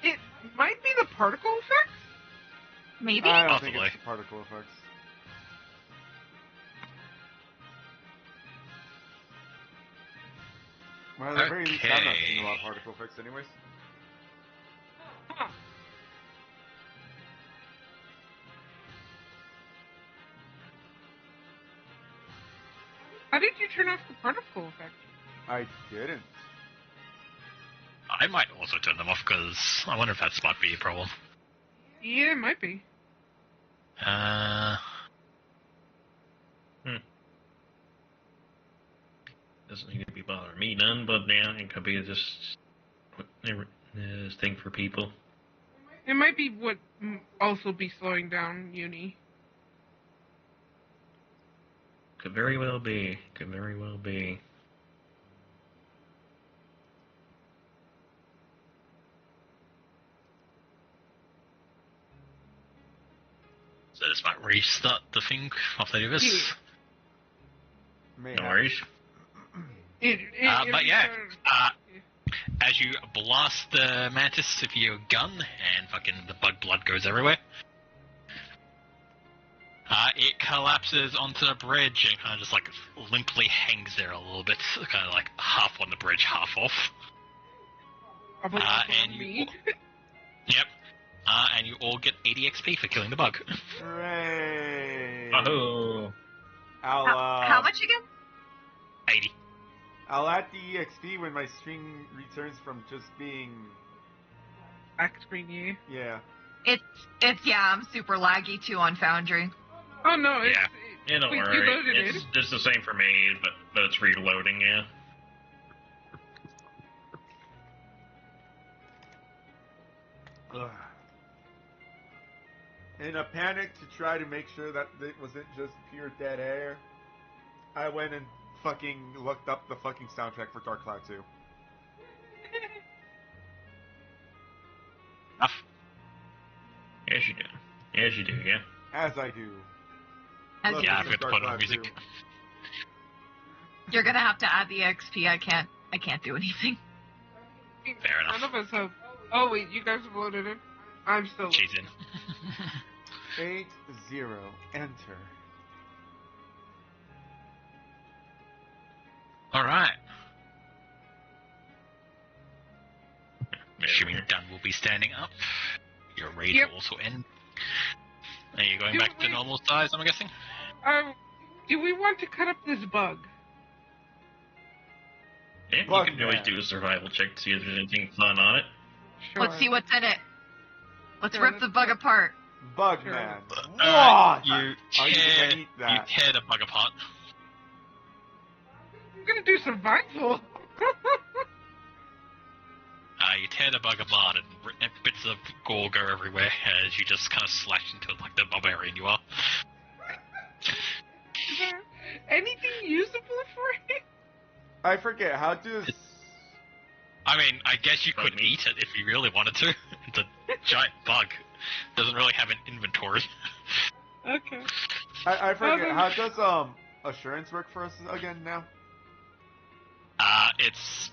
It might be the particle effects. Maybe? I don't think Possibly. it's the particle effects. Well, at the very least, I'm not seeing a lot of particle effects anyways. Huh. How did you turn off the particle effect? I didn't. I might also turn them off because I wonder if that might be a problem. Yeah, it might be. Doesn't seem to be bothering me none, but yeah, it could be just this thing for people. It might be what also be slowing down uni. Could very well be. Could very well be. So this might restart the thing after I do this. Yeah. May No have. worries. But yeah, as you blast the mantis with your gun, and fucking the bug blood goes everywhere, it collapses onto the bridge and kind of just like limply hangs there a little bit, kind of like half on the bridge, half off. Probably and me. Yep. And you all get 80 XP for killing the bug. Hooray! Oh. I'll, How much again? 80. I'll add the EXP when my string returns from just being... Back screen, yeah. Yeah. It's yeah, I'm super laggy too on Foundry. Oh no, it's... Yeah. Yeah, don't Wait, you worry. loaded It's it? just the same for me, but it's reloading, yeah. Ugh. In a panic to try to make sure that it wasn't just pure dead air, I went and fucking looked up the fucking soundtrack for Dark Cloud 2. Enough. Yes, you do. Yes, you do, yeah. As I do. As Love you Yeah, I me do. forgot to some put Dark on Cloud music. 2. You're gonna have to add the XP. I can't do anything. Fair enough. None of us have... Oh wait, you guys have loaded it? I'm still... She's in. 8-0. Enter. Alright. Yeah. Assuming Dunn will be standing up. Your rage Yep. will also end. Are you going Do back to we- normal size, I'm guessing? Do we want to cut up this bug? Yeah, Bug you can always man. do a survival check to see if there's anything fun on it. Sure. Let's see what's in it. Let's Sure, rip the let's bug go. apart. Bugman. What? You Are you gonna tear, eat you that? tear the bug apart. I'm gonna do survival. You tear the bug apart and bits of gore go everywhere as you just kind of slash into like the barbarian you are. Is there anything usable for it? I forget, how does... I mean, I guess you could Bug meat. eat it if you really wanted to. It's a giant bug. Doesn't really have an inventory. Okay. I forget, then- how does, assurance work for us again now? It's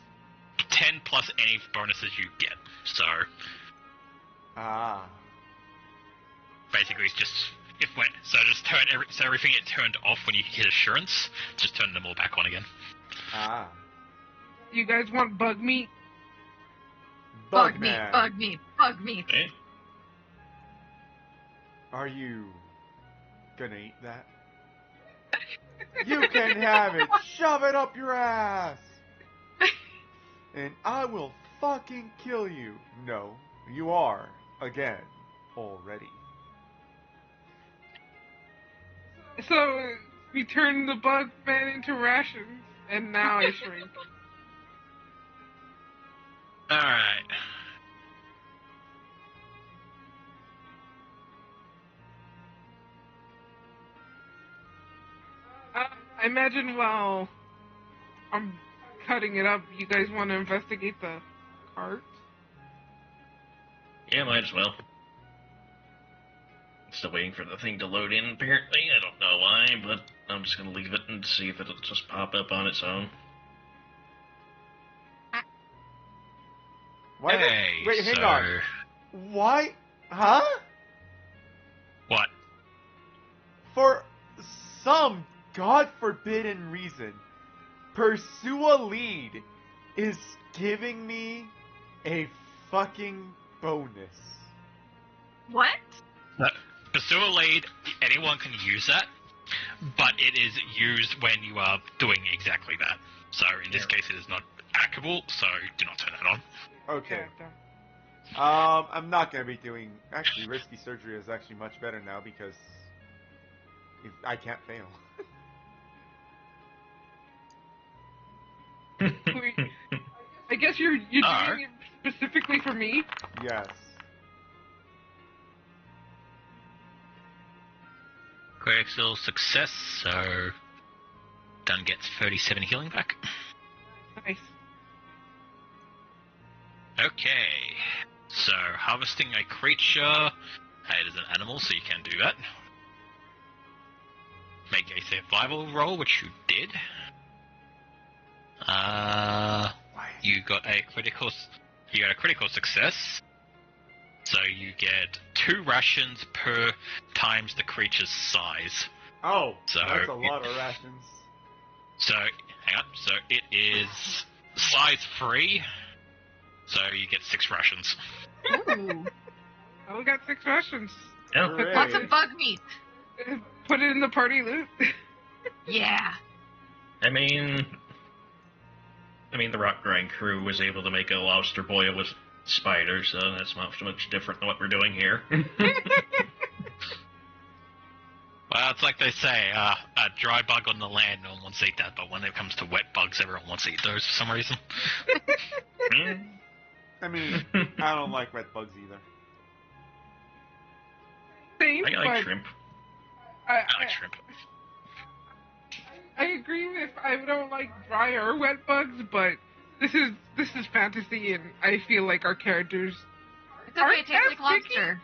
10 plus any bonuses you get. So Ah. basically, it's just just turn everything it turned off when you hit assurance. Just turn them all back on again. Ah. You guys want bug meat? Bug meat, Bugman. bug meat, bug meat. Eh? Are you gonna eat that? You can have it! Shove it up your ass! And I will fucking kill you. No, you are, again, already. So we turned the bug man into rations, and now I shrink. Alright. I imagine while I'm cutting it up, you guys want to investigate the cart? Yeah, might as well. Still waiting for the thing to load in, apparently. I don't know why, but I'm just gonna leave it and see if it'll just pop up on its own. Why the- Hey, Wait, hang so... on. Why? Huh? What? For some god forbidden reason, Pursue a Lead is giving me a fucking bonus. What? Pursue a lead, anyone can use that, but it is used when you are doing exactly that. So in this case, it is not actionable, so do not turn that on. Okay. Yeah, I'm not gonna be doing. Actually, risky surgery is actually much better now because I can't fail. I guess you're doing Alright. it specifically for me. Yes. Critical success, so Dunn gets 37 healing back. Nice. Okay, so harvesting a creature. It is an animal, so you can do that. Make a survival roll, which you did. You got a critical. You got a critical success. So you get 2 rations per times the creature's size. Oh, So- that's a lot of rations. So hang on. So it is size 3. So you get 6 rations. Ooh, I only got 6 rations. Oh, Hooray. lots of bug meat. Put it in the party loot. Yeah. I mean, the rock grind crew was able to make a lobster boil with spiders, so that's not much different than what we're doing here. Well, it's like they say, a dry bug on the land, no one wants to eat that, but when it comes to wet bugs, everyone wants to eat those for some reason. I mean, I don't like wet bugs either. Same, I like but shrimp. I like shrimp. I agree with I don't like dry or wet bugs, but this is fantasy, and I feel like our characters. It's okay, Aren't it tastes like that picky? lobster.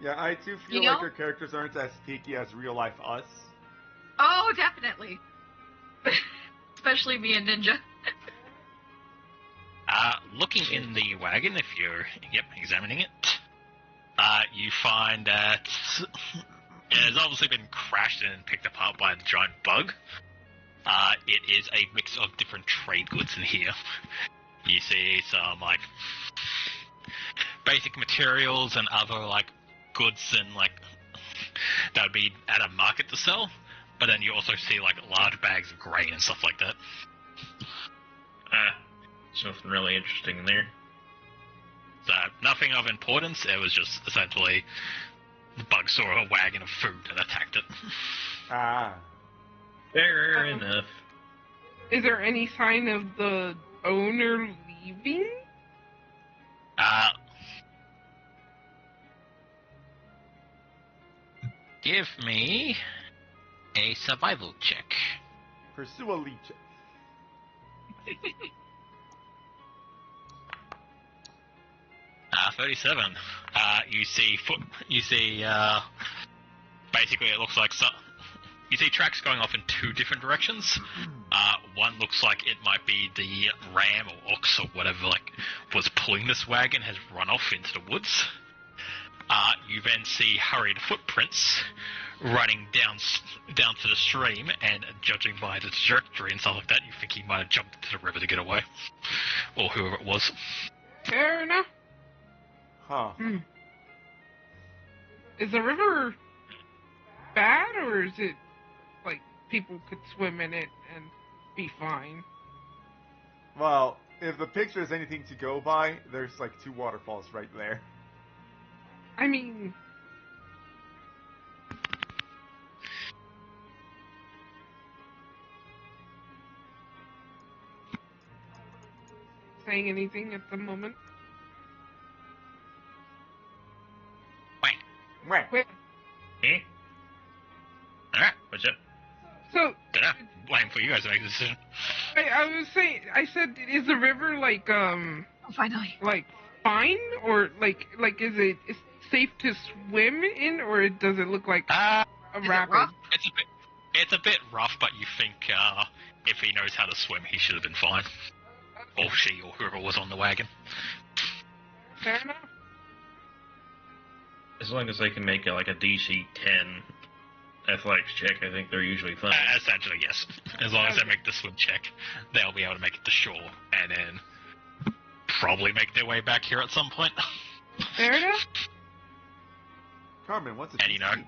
Yeah, I do feel You like know? our characters aren't as picky as real life us. Oh, definitely. Especially me and Ninja. Looking in the wagon, if you're, examining it, you find that it has obviously been crashed and picked apart by the giant bug. It is a mix of different trade goods in here. You see some, basic materials and other, goods and, that would be at a market to sell. But then you also see, large bags of grain and stuff like that. There's nothing really interesting in there. So, nothing of importance. It was just, essentially, the bug saw a wagon of food and attacked it. Ah. Fair enough. Is there any sign of the owner leaving? Give me a survival check. Pursue a lead check. 37. You see, basically it looks like you see tracks going off in two different directions. One looks like it might be the ram or ox or whatever, like, was pulling this wagon has run off into the woods. You then see hurried footprints running down to the stream, and judging by the trajectory and stuff like that, you think he might have jumped into the river to get away. Or whoever it was. Fair enough. Huh. Is the river bad, or is it like people could swim in it and be fine? Well, if the picture is anything to go by, there's like 2 waterfalls right there. I mean, saying anything at the moment? Wait. Wait, Eh? Alright, what's up? so Dunno. Waiting for you guys to make the decision. I was saying, I said, is the river like Oh, finally. like fine, or like is it safe to swim in, or does it look like a Is it rapid? rough? It's a bit rough, but you think if he knows how to swim, he should have been fine. Or she, or whoever was on the wagon. Fair enough. As long as they can make like a DC 10 athletics check, I think they're usually fine. Essentially, yes. As long as they make the swim check, they'll be able to make it to shore, and then probably make their way back here at some point. Fair enough. Carmen, what's a And you know- DC?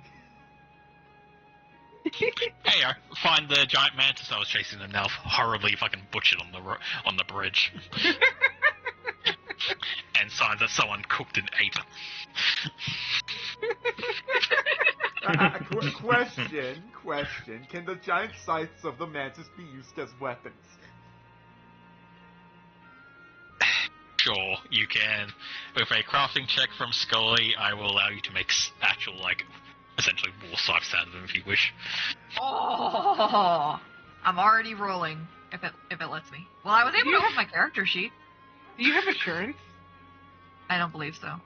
Hey, find the giant mantis I was chasing them now, horribly fucking butchered on the bridge. And signs that someone cooked and ate it. Question. Can the giant scythes of the mantis be used as weapons? Sure, you can. With a crafting check from Scully, I will allow you to make actual, like, essentially war scythes out of them if you wish. Oh, I'm already rolling. If it lets me. Well, I was able to open my character sheet. Do you have assurance? I don't believe so,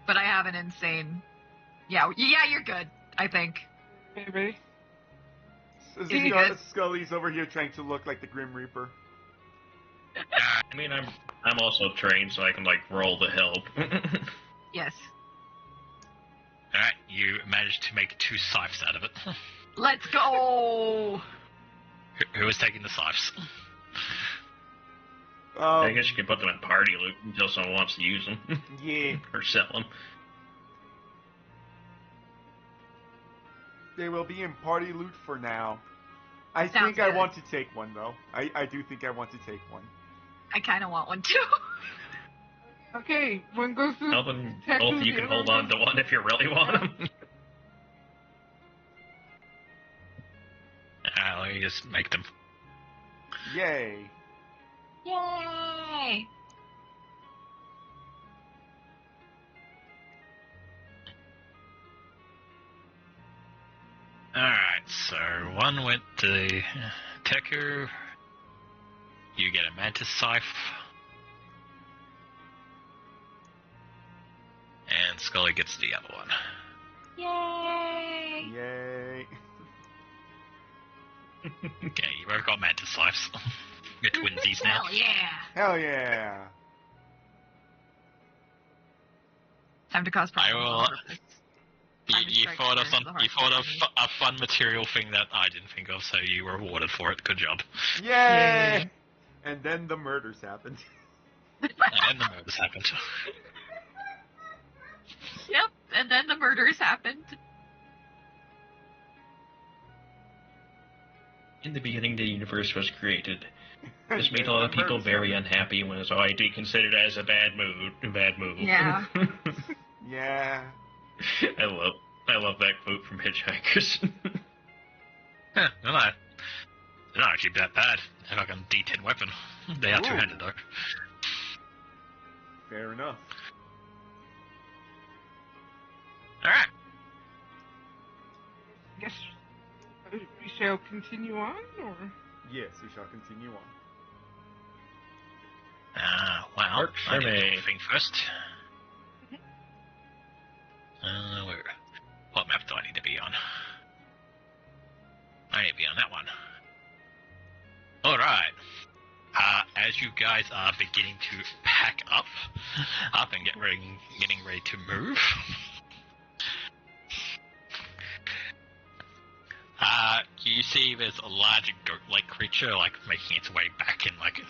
but I have an insane. Yeah, you're good. I think. Okay, ready? he good? Scully's over here trying to look like the Grim Reaper. I mean, I'm also trained, so I can like roll the help. Yes. Alright, you managed to make 2 scythes out of it. Let's go. Who is taking the scythes? I guess you could put them in party loot until someone wants to use them. Yeah. Or sell them. They will be in party loot for now. I Sounds think I good. want to take one, though. I do think I want to take one. I kind of want one too. Okay, one goes to Well, then Tech both to of you the can other hold on one. to one if you really want them. Let me just make them. Yay. Yay! Alright, so one went to Teku. You get a mantis scythe. And Scully gets the other one. Yay! Yay. Okay, you both got mantis scythes. You're twinsies now. Hell yeah! Hell yeah. Time to cause problems. I will- on purpose. You thought of a fun material thing that I didn't think of, so you were rewarded for it. Good job. Yay! Yay. And then the murders happened. And the murders happened. Yep, and then the murders happened. In the beginning, the universe was created. This made a lot of people very unhappy when it was already considered as a bad move. Yeah. Yeah. I love that quote from Hitchhikers. Yeah, no. They're not actually that bad. They're like a D10 weapon. They are Ooh. two-handed though. Fair enough. Alright. I guess we shall continue on, or? Yes, we shall continue on. Well, Works I for need to do me. the thing first. What map do I need to be on? I need to be on that one. Alright. As you guys are beginning to pack up and getting ready to move, you see there's a large goat-like creature, like, making its way back and, like,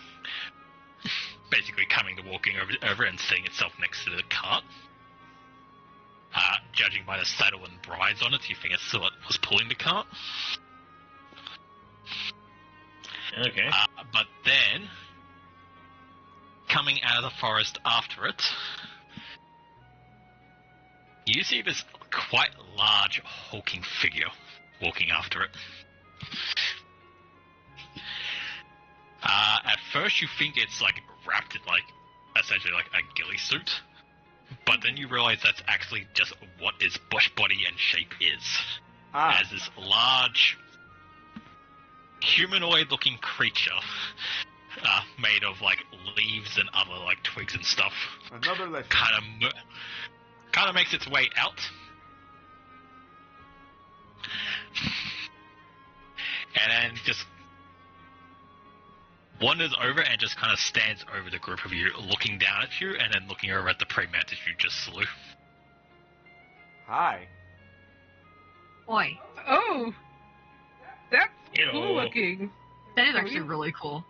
basically walking over and seeing itself next to the cart. Judging by the saddle and brides on it, you think it's what was pulling the cart. Okay. But then, coming out of the forest after it, you see this quite large hulking figure walking after it. At first you think it's like wrapped in like, essentially like a ghillie suit, but then you realize that's actually just what its body and shape is. As this large, humanoid-looking creature, made of like leaves and other like twigs and stuff, Another lesson. kind of makes its way out, and then just wanders over and just kind of stands over the group of you, looking down at you, and then looking over at the prey mantis you just slew. Hi. Boy, Oh, that's Hello. cool looking. that is actually really cool.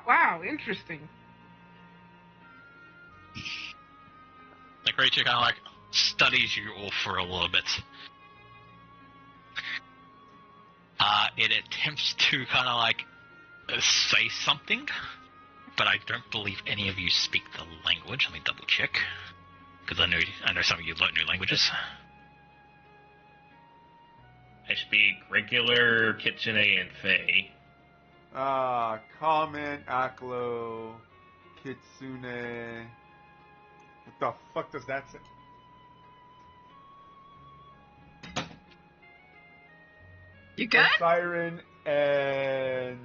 Wow, interesting. The creature kind of like studies you all for a little bit. It attempts to kind of like say something, but I don't believe any of you speak the language. Let me double check, because I know some of you learn new languages. I speak regular, Kitsune, and Fey. Common, Aklo, Kitsune. What the fuck does that say? You good? Siren and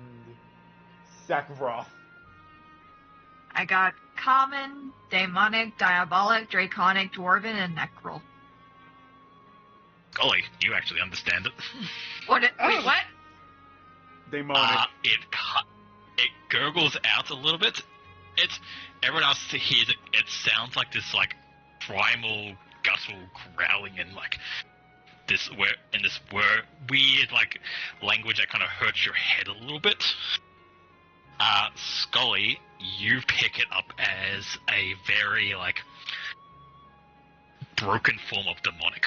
Sakroth. I got common, demonic, diabolic, draconic, dwarven, and necral. Golly, you actually understand it. What? Wait, Oh. what? Demonic. It gurgles out a little bit. Everyone else hears it. It sounds like this like primal guttural growling and like this weird like language that kind of hurts your head a little bit. Scully, you pick it up as a very like broken form of demonic.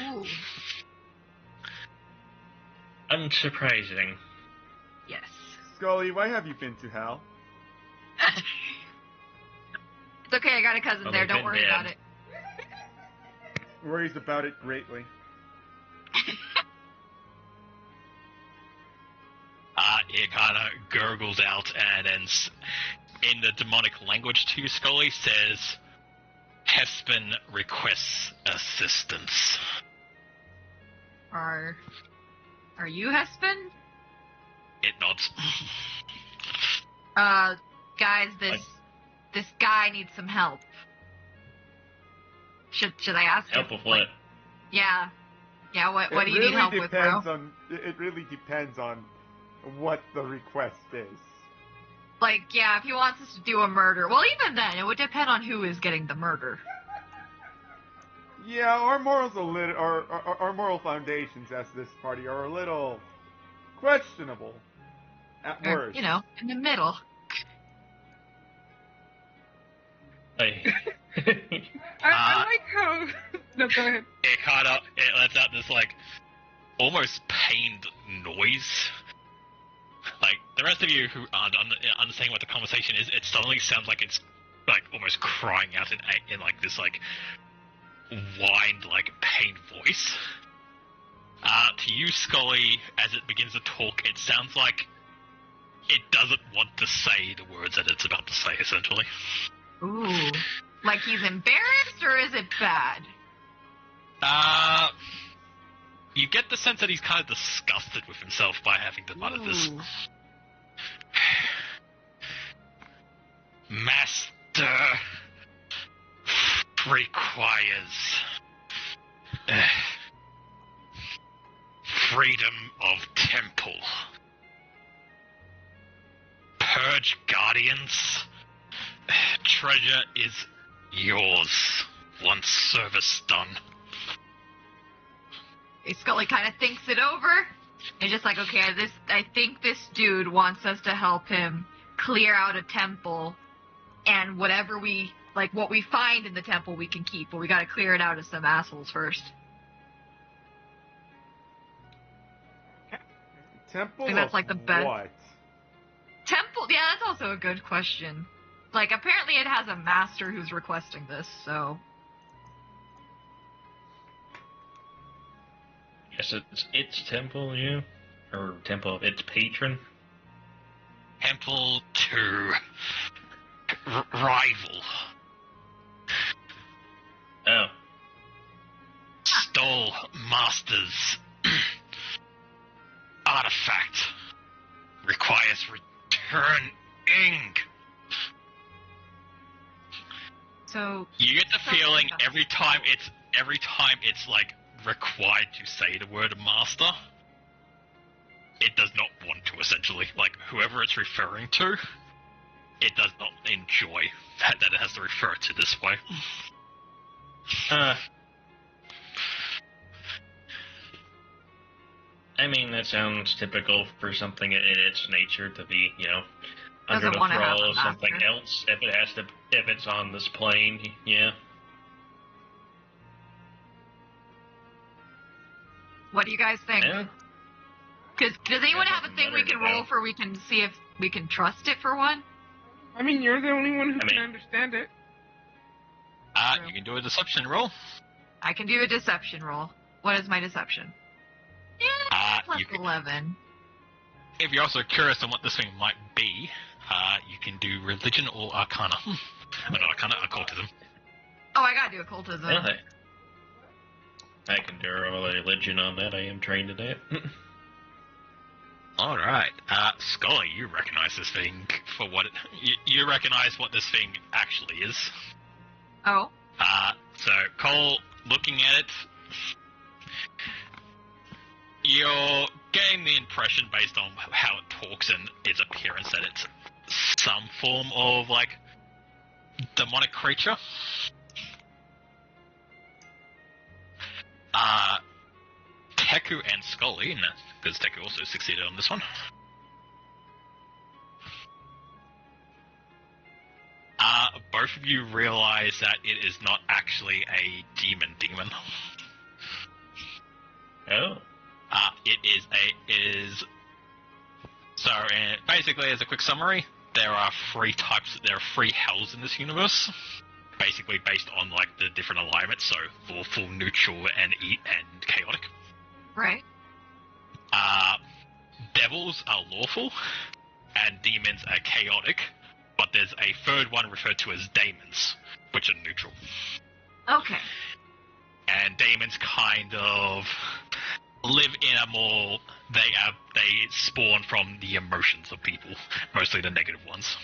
Ooh. Unsurprising. Yes. Scully, why have you been to hell? It's okay, I got a cousin Well, there, they've don't been worry dead. about it. Worries about it greatly. It kind of gurgles out and then in the demonic language to you, Scully, says, Hespen requests assistance. Are you Hespen? It nods. Guys, this guy needs some help. Should I ask Help him? with what? Yeah. Yeah, what do you need help with, bro? It really depends on what the request is. Like, yeah, if he wants us to do a murder. Well, even then, it would depend on who is getting the murder. Yeah, our morals our moral foundations as this party are a little questionable at Or, worst. you know, in the middle. I I like how. No, go ahead. It lets out this like almost pained noise. Like the rest of you who aren't understanding what the conversation is, it suddenly sounds like it's like almost crying out in like this like whined, like, pained voice. To you, Scully, as it begins to talk, it sounds like it doesn't want to say the words that it's about to say, essentially. Ooh. Like he's embarrassed, or is it bad? You get the sense that he's kind of disgusted with himself by having to mutter this. Ooh. Master requires freedom of temple. Purge guardians. Treasure is yours once service done. Scully kind of thinks it over. And just like, okay, I think this dude wants us to help him clear out a temple, and whatever what we find in the temple we can keep, but we gotta clear it out of some assholes first. Temple I think that's of like the best. what? Temple? Yeah, that's also a good question. Like, apparently it has a master who's requesting this, so... Yes, it's its temple, yeah? Or temple of its patron? Temple to rival. Oh. Stole master's artifact. Requires returning. So... You get the feeling every time it's like required to say the word master, it does not want to, essentially. Like, whoever it's referring to, it does not enjoy that it has to refer to this way. I mean, that sounds typical for something in its nature to be, under Doesn't the wanna have thrall a of something master. else. If it's on this plane, yeah. What do you guys think? Yeah. Does anyone Got have a nothing thing we better can to roll do. for we can see if we can trust it for one? I mean, you're the only one who I can mean- understand it. You can do a deception roll. I can do a deception roll. What is my deception? Yeah, plus You can- 11. If you're also curious on what this thing might be, you can do religion or arcana. Not arcana, occultism. Oh, I gotta do occultism. Yeah, I can do a religion on that. I am trained in that. Alright. Scully, you recognize this thing for what you recognize what this thing actually is. Oh. So Cole, looking at it, you're getting the impression based on how it talks and its appearance that it's some form of, like, demonic creature. Teku and Scully, because Teku also succeeded on this one. Both of you realize that it is not actually a demon. Oh. It is. So, basically, as a quick summary, there are three hells in this universe. Basically, based on like the different alignments, so lawful, neutral, and chaotic. Right. Devils are lawful, and demons are chaotic. But there's a third one referred to as daemons, which are neutral. Okay. And daemons kind of live in a more they spawn from the emotions of people, mostly the negative ones.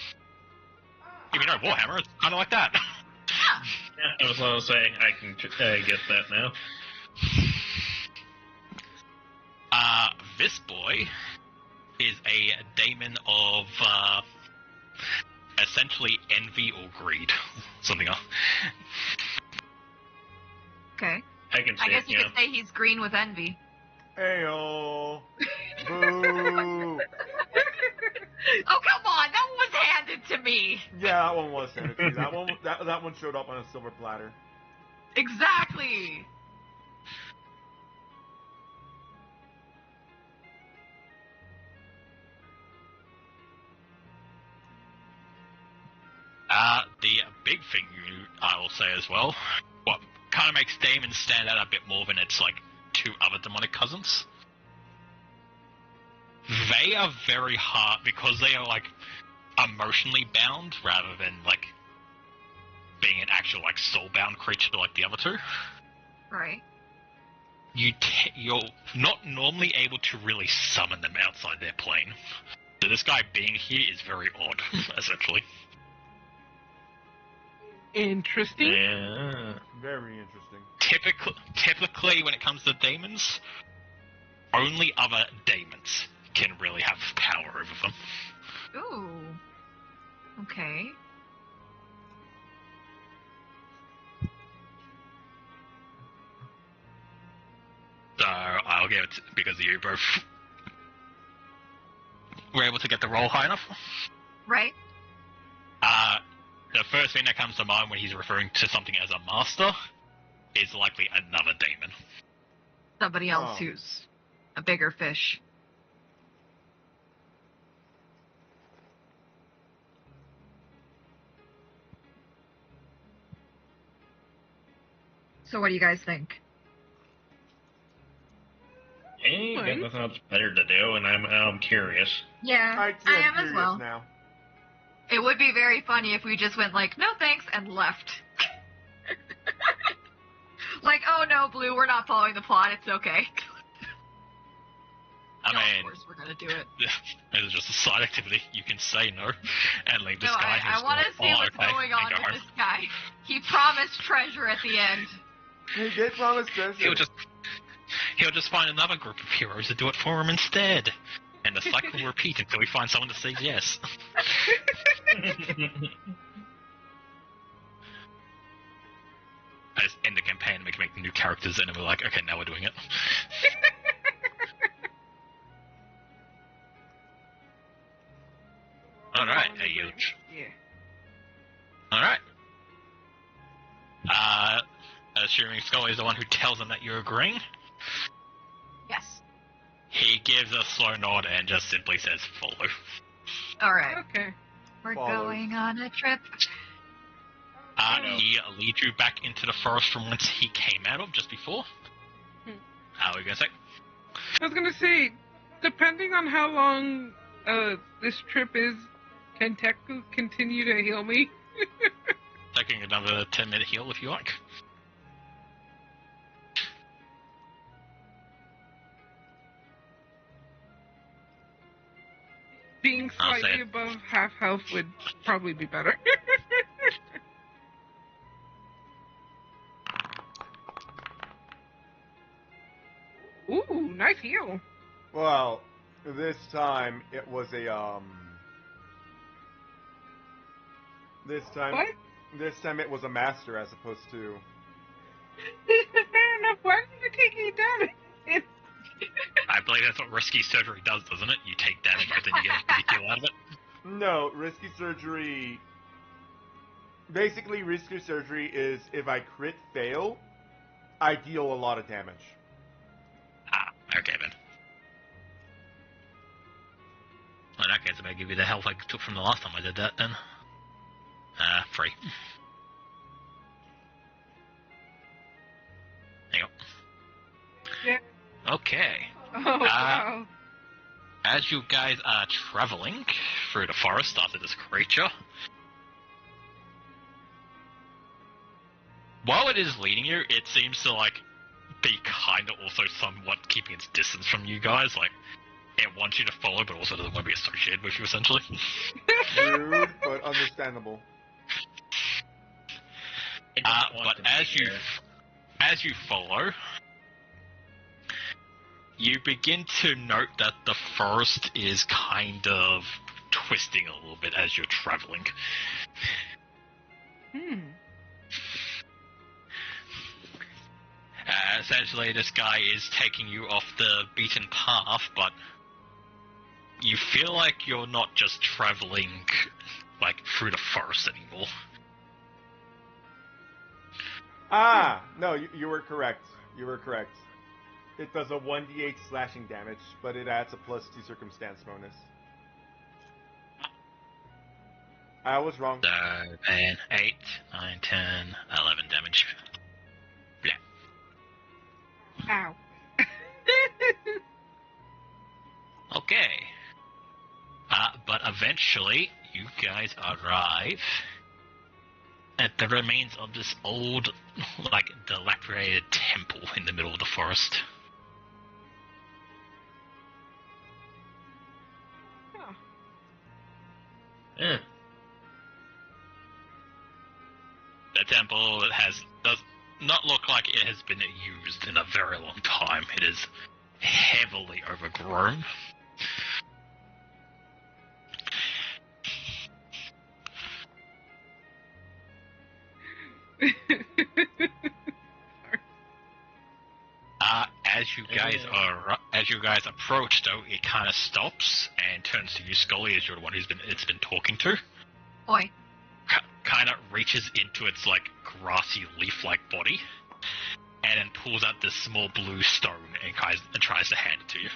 If you know Warhammer, it's kind of like that. Yeah, I was going to say, I can get that now. This boy is a daemon of essentially envy or greed, something else. Okay. I can see I guess it, you could say he's green with envy. Ayo. Boo. Oh, come on! That one was handed to me! Yeah, that one was handed to you. That one showed up on a silver platter. Exactly! The big thing I will say as well, what kind of makes demons stand out a bit more than its like two other demonic cousins. They are very hard because they are like emotionally bound rather than like being an actual like soul-bound creature like the other two. Right. You're not normally able to really summon them outside their plane. So this guy being here is very odd, essentially. Interesting. Yeah. Very interesting. Typically, when it comes to demons, only other demons can really have power over them. Ooh. Okay. So I'll give it because you both were able to get the roll high enough. Right. The first thing that comes to mind when he's referring to something as a master is likely another demon. Somebody else Oh. who's a bigger fish. So what do you guys think? Hey, got nothing else better to do, and I'm curious. Yeah, I I am as curious well. now. It would be very funny if we just went like, no thanks, and left. Like, oh no, Blue, we're not following the plot, it's okay. I No, mean, of course we're gonna do it. it's just a side activity. You can say no and leave this No, guy. I want to see what's going on and go with home. this guy. He promised treasure at the end. He did promise treasure. He'll just find another group of heroes to do it for him instead. And the cycle will repeat until we find someone that says yes. I just end the campaign and we can make new characters and then we're like, okay, now we're doing it. Alright, Yeah. Alright. Assuming Scully is the one who tells them that you're agreeing, Yes. he gives a slow nod and just simply says follow. Alright. Okay. We're Follows. going on a trip. He leads you back into the forest from whence he came out of just before. What were you gonna say? I was gonna say, depending on how long this trip is, can Teku continue to heal me? Taking another 10-minute heal if you like. Being I'll say slightly it. above half health would probably be better. Ooh, nice heal. Well, this time it was a This time What? it was a master as opposed to. Fair enough. Why are you taking damage? I believe that's what risky surgery does, doesn't it? You take damage, but then you get a big heal out of it. No, risky surgery. Basically, risky surgery is if I crit fail, I deal a lot of damage. Okay then. Well, in that case, I better give you the health I took from the last time I did that then. 3. There you go. Yeah. Okay. Oh, wow. As you guys are traveling through the forest after this creature, while it is leading you, it seems to like be kind of also somewhat keeping its distance from you guys. Like, it wants you to follow, but also doesn't want to be associated with you, essentially. Rude, but understandable. It doesn't want But to be here. as you follow, you begin to note that the forest is kind of twisting a little bit as you're traveling. Essentially, this guy is taking you off the beaten path, but you feel like you're not just traveling like through the forest anymore. No, you were correct. You were correct. It does a 1d8 slashing damage, but it adds a +2 circumstance bonus. I was wrong. So, 8, 9, 10, 11 damage. eventually, you guys arrive at the remains of this old, like, dilapidated temple in the middle of the forest. Huh. Yeah. The temple does not look like it has been used in a very long time. It is heavily overgrown. As you guys approach, though, it kind of stops and turns to you, Scully, as you're the one it's been talking to. Oi. Kind of reaches into its like grassy leaf-like body, and then pulls out this small blue stone and tries to hand it to you.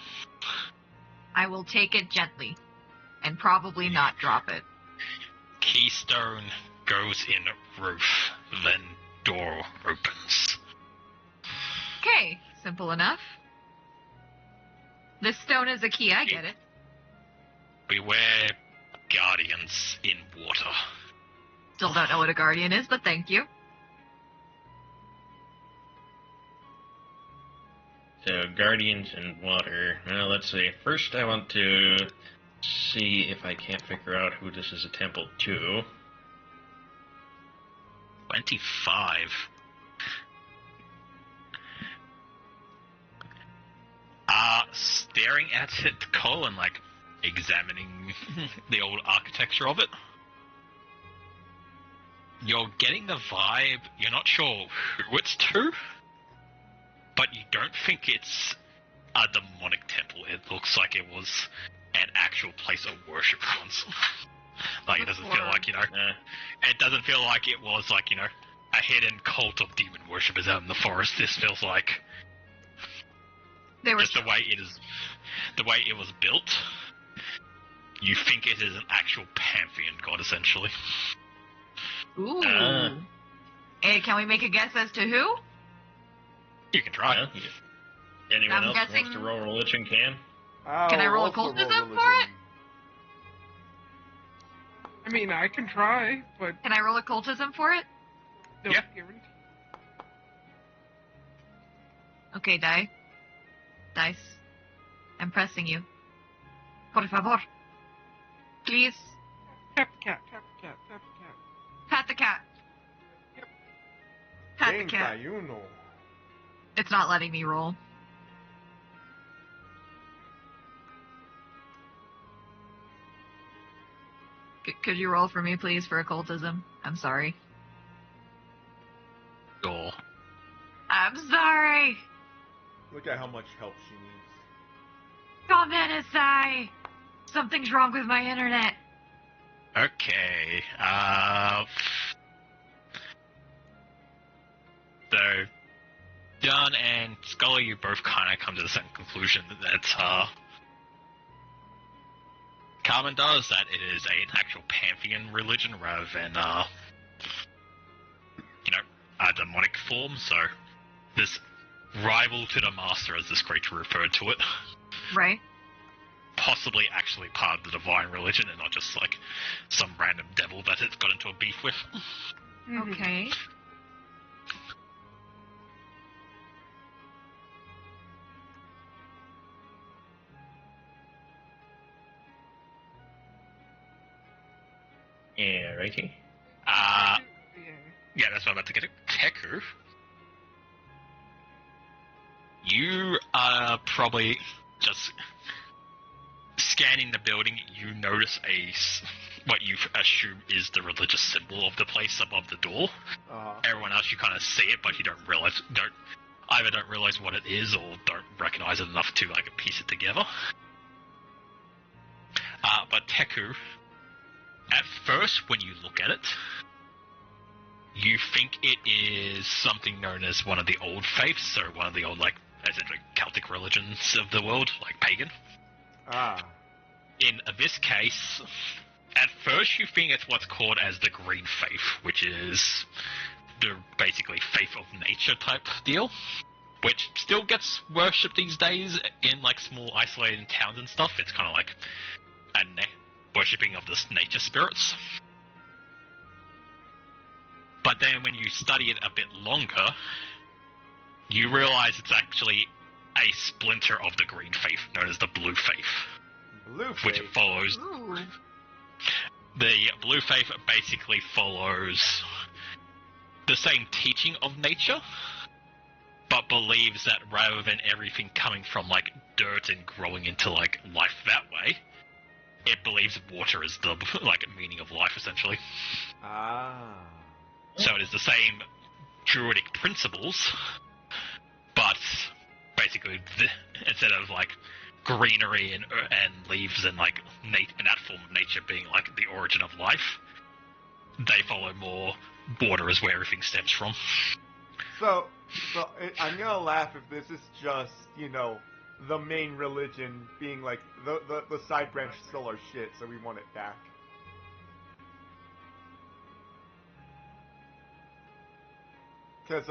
I will take it gently, and probably not drop it. Keystone goes in roof, then door opens. Okay, simple enough. This stone is a key, I get it. Beware guardians in water. Still don't know what a guardian is, but thank you. So, guardians and water. Now, let's see. First, I want to see if I can't figure out who this is a temple to. 25. Staring at it, Cole, and like examining the old architecture of it. You're getting the vibe, you're not sure who it's to, but you don't think it's a demonic temple. It looks like it was an actual place of worship once. Like, it doesn't feel like, it doesn't feel like it was like, a hidden cult of demon worshippers out in the forest. This feels like just the way it was built. You think it is an actual pantheon god, essentially. Ooh. Hey, can we make a guess as to who? You can try. Yeah. Anyone I'm else guessing- wants to roll religion can? Can I roll a also occultism for religion. I mean, I can try, but Can I roll occultism for it? no Yeah. guarantee. Okay, Dice. I'm pressing you. Por favor. Please. Tap the cat, tap the cat, tap the cat. Pat the cat. Yep. Pat the cat. 31. It's not letting me roll. Could you roll for me, please, for occultism? I'm sorry. Sure. I'm sorry. Look at how much help she needs. Domainese. Something's wrong with my internet. Okay. So, John and Scully, you both kind of come to the same conclusion that Carmen does, that it is an actual pantheon religion rather than, a demonic form. So, this rival to the master, as this creature referred to it, Right? possibly actually part of the divine religion and not just like some random devil that it's got into a beef with. Mhm. Okay. Yeah, righty. Uh, Yeah. yeah, that's what I'm about to get to. Teku, you are probably just scanning the building. You notice what you assume is the religious symbol of the place above the door. Everyone else, you kind of see it, but you don't realize what it is or don't recognize it enough to like piece it together. But Teku, at first when you look at it, you think it is something known as one of the old faiths, so one of the old, like, essentially Celtic religions of the world, like pagan. In this case, at first you think it's what's called as the Green Faith, which is the basically faith of nature type deal, which still gets worshipped these days in like small isolated towns and stuff. It's kind of like worshipping of the nature spirits. But then when you study it a bit longer, you realize it's actually a splinter of the green faith, known as the blue faith. Blue faith. Which follows... Ooh. The blue faith basically follows the same teaching of nature, but believes that rather than everything coming from, like, dirt and growing into, like, life that way, it believes water is the, like, meaning of life, essentially. Ah. So it is the same druidic principles, but basically, instead of, like, greenery and leaves and, like, and that form of nature being, like, the origin of life, they follow more water is where everything stems from. So I'm gonna laugh if this is just, you know, the main religion being like, the side branch still are shit, so we want it back. Because,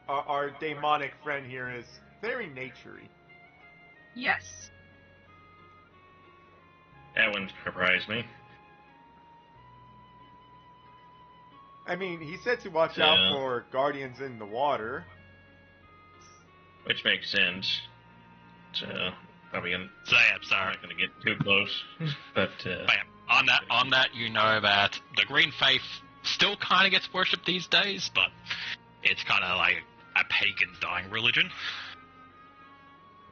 our demonic friend here is very naturey. Yes. That wouldn't surprise me. I mean, he said to watch out for guardians in the water. Which makes sense. So, probably So yeah, sorry. not going to get too close. But, But yeah, on that, you know that the green faith still kind of gets worshipped these days, but it's kind of like a pagan dying religion.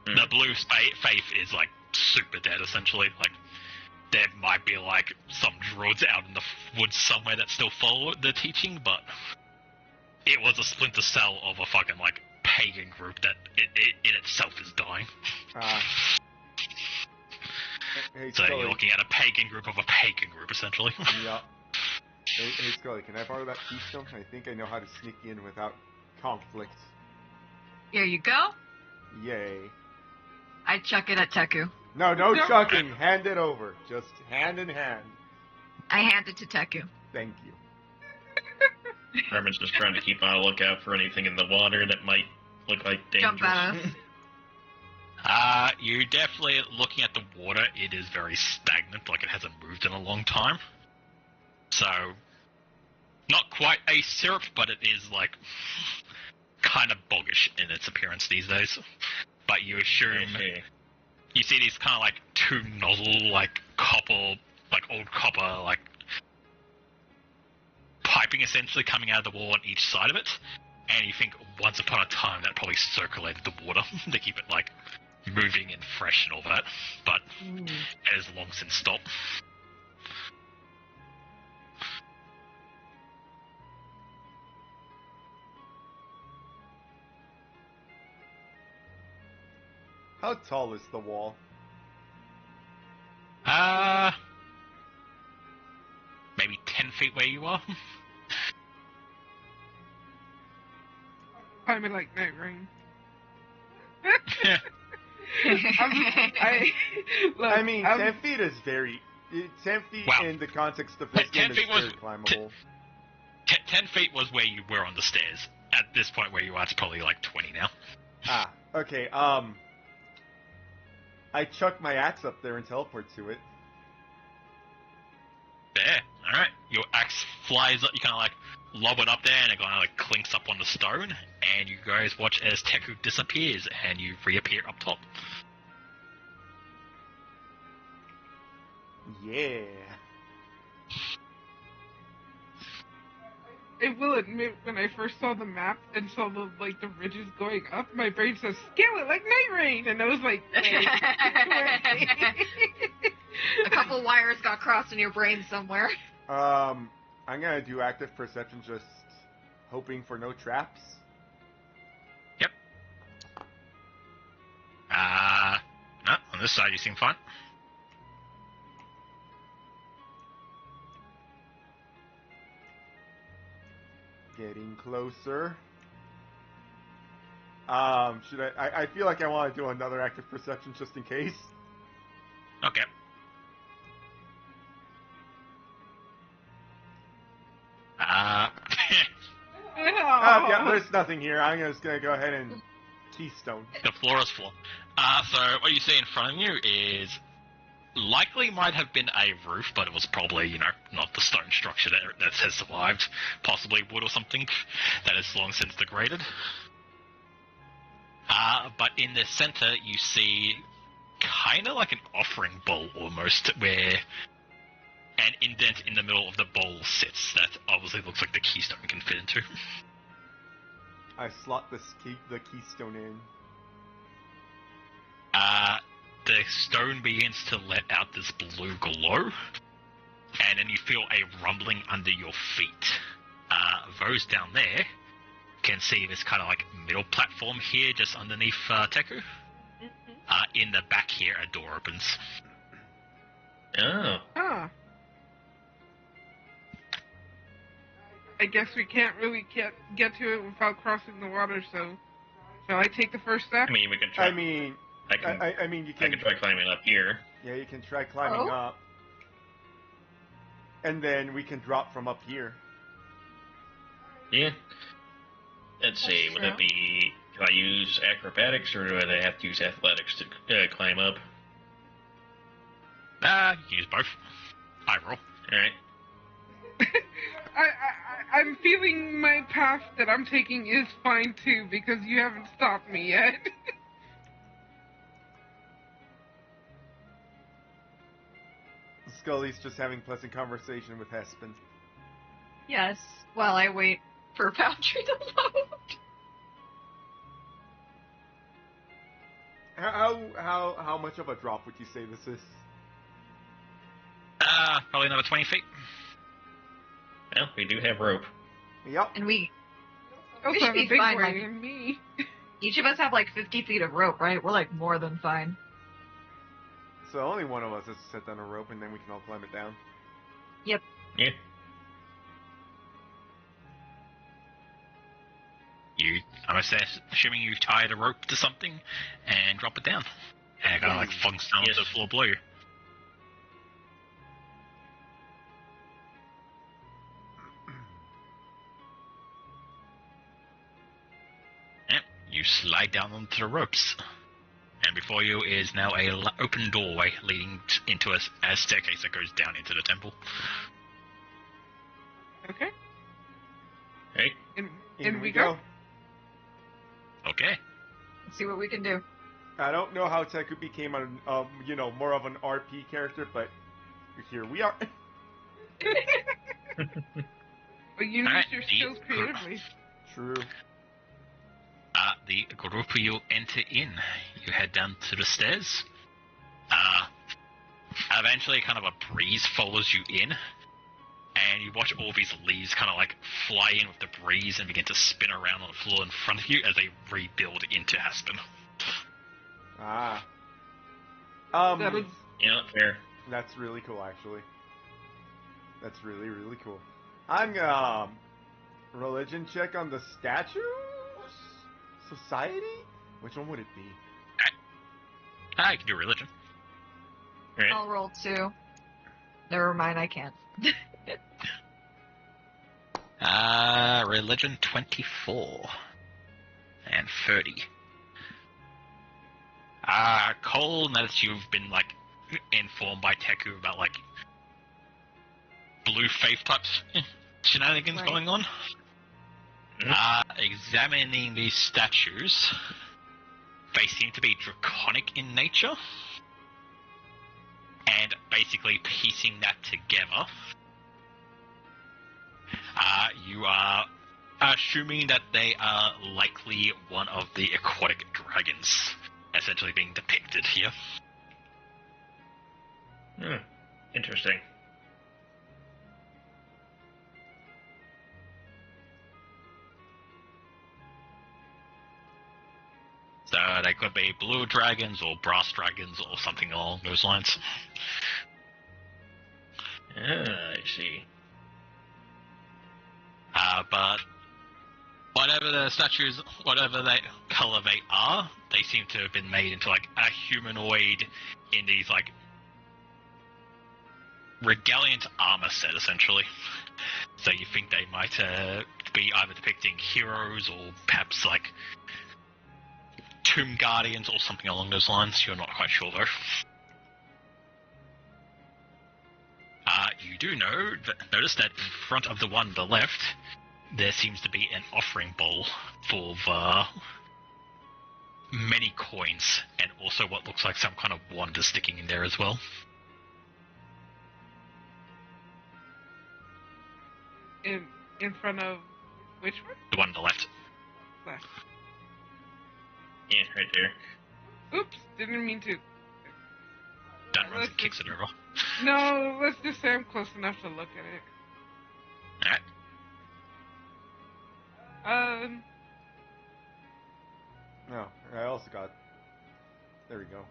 The blue faith is like super dead, essentially. Like, there might be like some druids out in the woods somewhere that still follow the teaching, but it was a splinter cell of a fucking like pagan group that it in itself is dying. Hey, So Scully. you're looking at a pagan group of a pagan group, essentially. Yeah. Hey, Scully, can I borrow that keystone? I think I know how to sneak in without conflict. Here you go. Yay. I chuck it at Teku. No No. chucking. Hand it over. Just hand in hand. I hand it to Teku. Thank you. Herman's just trying to keep on a lookout for anything in the water that might look like dangerous. Jump at us. You definitely looking at the water. It is very stagnant, like it hasn't moved in a long time. So, not quite a syrup, but it is like kind of boggish in its appearance these days. But you assume you see these kind of like two nozzle, like copper, like old copper, like piping essentially coming out of the wall on each side of it, and you think once upon a time that probably circulated the water to keep it like moving and fresh and all that, but it has long since stopped. How tall is the wall? Maybe 10 feet where you are. I mean, like Night Rain. I mean, 10 feet is very... 10 feet Wow. in the context of this 10 game is feet was- very climbable. 10 feet was where you were on the stairs. At this point where you are, it's probably like 20 now. Okay, I chuck my axe up there and teleport to it. There, alright. Your axe flies up, you kind of like lob it up there and it kind of like clinks up on the stone, and you guys watch as Teku disappears and you reappear up top. Yeah. I will admit, when I first saw the map and saw the ridges going up, my brain says, "Scale it like Night Rain," and I was like, wait. A couple wires got crossed in your brain somewhere. I'm gonna do active perception, just hoping for no traps. Yep. No, on this side you seem fine. Getting closer. Should I feel like I want to do another active perception just in case. Okay. Yeah, there's nothing here. I'm just gonna go ahead and keystone. The floor is full. So what you see in front of you is likely might have been a roof, but it was probably, not the stone structure that has survived. Possibly wood or something that has long since degraded. But in the center, you see kind of like an offering bowl almost, where an indent in the middle of the bowl sits that obviously looks like the keystone can fit into. I slot the keystone in. The stone begins to let out this blue glow, and then you feel a rumbling under your feet. Those down there can see this kind of like middle platform here just underneath Teku. In the back here, a door opens. Oh. Ah. I guess we can't really get to it without crossing the water, so shall I take the first step? I mean, we can try. I mean, you I can try climbing up here. Yeah, you can try climbing up. And then we can drop from up here. Yeah. Let's see, would it be... Can I use acrobatics, or do I have to use athletics to climb up? Use both. I roll. Alright. I'm feeling my path that I'm taking is fine too, because you haven't stopped me yet. Scully's just having pleasant conversation with Hespen. Yes, while I wait for Foundry to load. How much of a drop would you say this is? Probably another 20 feet. Well, we do have rope. Yep. And we Also, should have be a big fine, boy like- than me. each of us have like 50 feet of rope, right? We're like more than fine. So only one of us has to set down a rope, and then we can all climb it down. Yeah. I'm assuming you tied a rope to something and drop it down. And it kind of like flunks down to the floor below you. Yep, you slide down onto the ropes. And before you is now a open doorway leading into a staircase that goes down into the temple. Okay. Hey. In we go. Okay. Let's see what we can do. I don't know how Teku became more of an RP character, but here we are. But you use Alright, your skills creatively. True. The group you enter in, you head down to the stairs. Eventually, kind of a breeze follows you in, and you watch all these leaves kind of like fly in with the breeze and begin to spin around on the floor in front of you as they rebuild into Aspen. That was Yeah, fair. That's really cool, actually. That's really, really cool. I'm gonna religion check on the statues? Society? Which one would it be? You can do religion. Right. I'll roll 2. Never mind, I can't. Religion 24. And 30. Cole, now that you've been, like, informed by Teku about, like, blue faith types shenanigans Right. going on, examining these statues, they seem to be draconic in nature, and basically piecing that together, you are assuming that they are likely one of the aquatic dragons essentially being depicted here. Interesting. So they could be blue dragons or brass dragons or something along those lines. I see. But whatever the statues, whatever color they are, they seem to have been made into like a humanoid in these like regaliant armor set, essentially. So you think they might be either depicting heroes or perhaps like tomb guardians or something along those lines. You're not quite sure though. you do notice that in front of the one on the left, there seems to be an offering bowl full of many coins, and also what looks like some kind of wand is sticking in there as well. In front of which one? The one on the left. Left. Yeah, right there. Oops, didn't mean to. Dan runs and kicks it over. No, let's just say I'm close enough to look at it. Alright. No, I also got. There we go.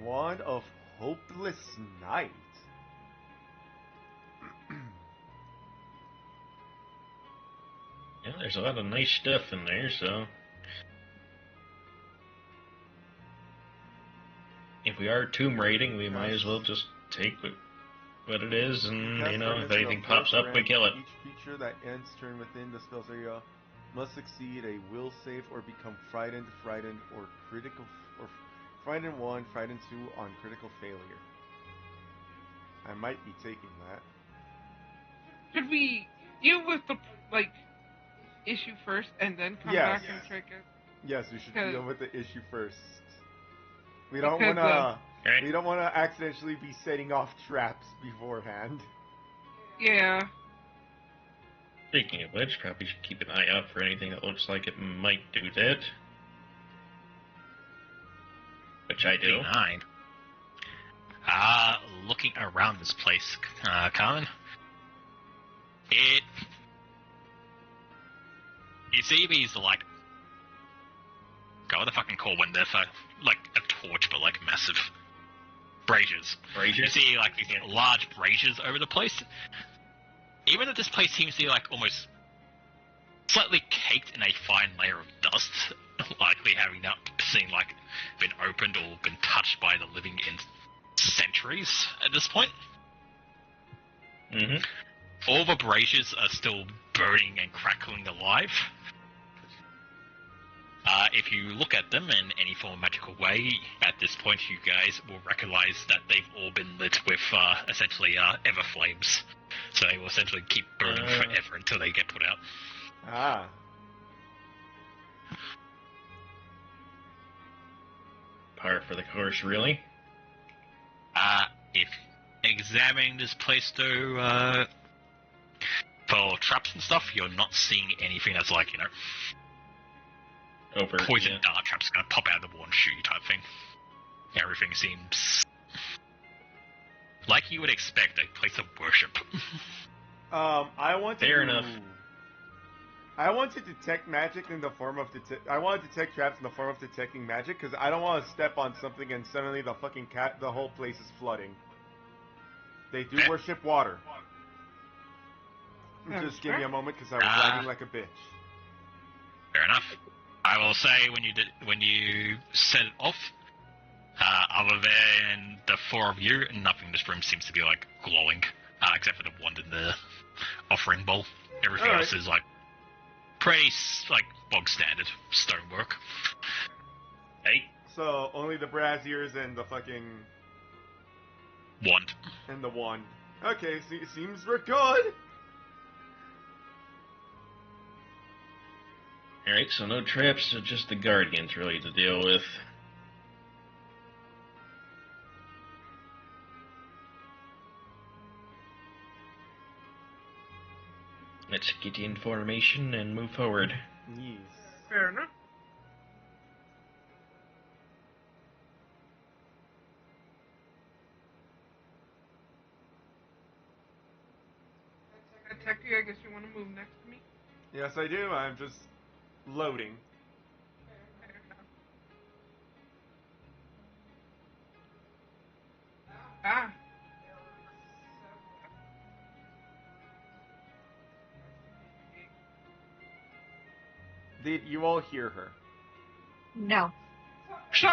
Wand of Hopeless Night. Yeah, there's a lot of nice stuff in there, so... If we are tomb raiding, we might as well just take what it is, and, you know, if anything pops up, we kill it. Each creature that ends turn within the spell's area must succeed a will save or become frightened, or critical, or frightened 1, frightened 2 on critical failure. I might be taking that. Should we deal with the, issue first and then come back and check it? Yes, we should deal with the issue first. We Because, don't wanna. Right. We don't wanna accidentally be setting off traps beforehand. Yeah. Speaking of which, probably should keep an eye out for anything that looks like it might do that. Which I do. 9. Looking around this place, Carmen, you see these, what the fucking call when they're like a torch, but massive braziers. You see, these large braziers over the place. Even though this place seems to be, almost slightly caked in a fine layer of dust, likely having not been opened or been touched by the living in centuries at this point. Mm-hmm. All the braziers are still burning and crackling alive. If you look at them in any form of magical way, at this point you guys will recognize that they've all been lit with essentially ever flames. So they will essentially keep burning forever until they get put out. Ah. Par for the course, really. If examining this place though, for traps and stuff, you're not seeing anything that's Over poison dart traps gonna pop out of the wall and shoot you type thing. Everything seems like you would expect a place of worship. I want to. Fair enough. I want to detect magic in the form of I want to detect traps in the form of detecting magic because I don't want to step on something and suddenly the whole place is flooding. They do worship water. Just give me a moment because I was lagging like a bitch. Fair enough. I will say when you set it off, other than the 4 of you, nothing in this room seems to be glowing, except for the wand in the offering bowl. Everything else is pretty bog standard stonework. Hey. So only the braziers and the fucking Wand. and the wand. Okay, seems we're good. Alright, so no traps, so just the guardians really to deal with. Let's get in formation and move forward. Yes. Fair enough. Techie, I guess you want to move next to me? Yes, I do. I'm just loading. Ah. Did you all hear her? No. So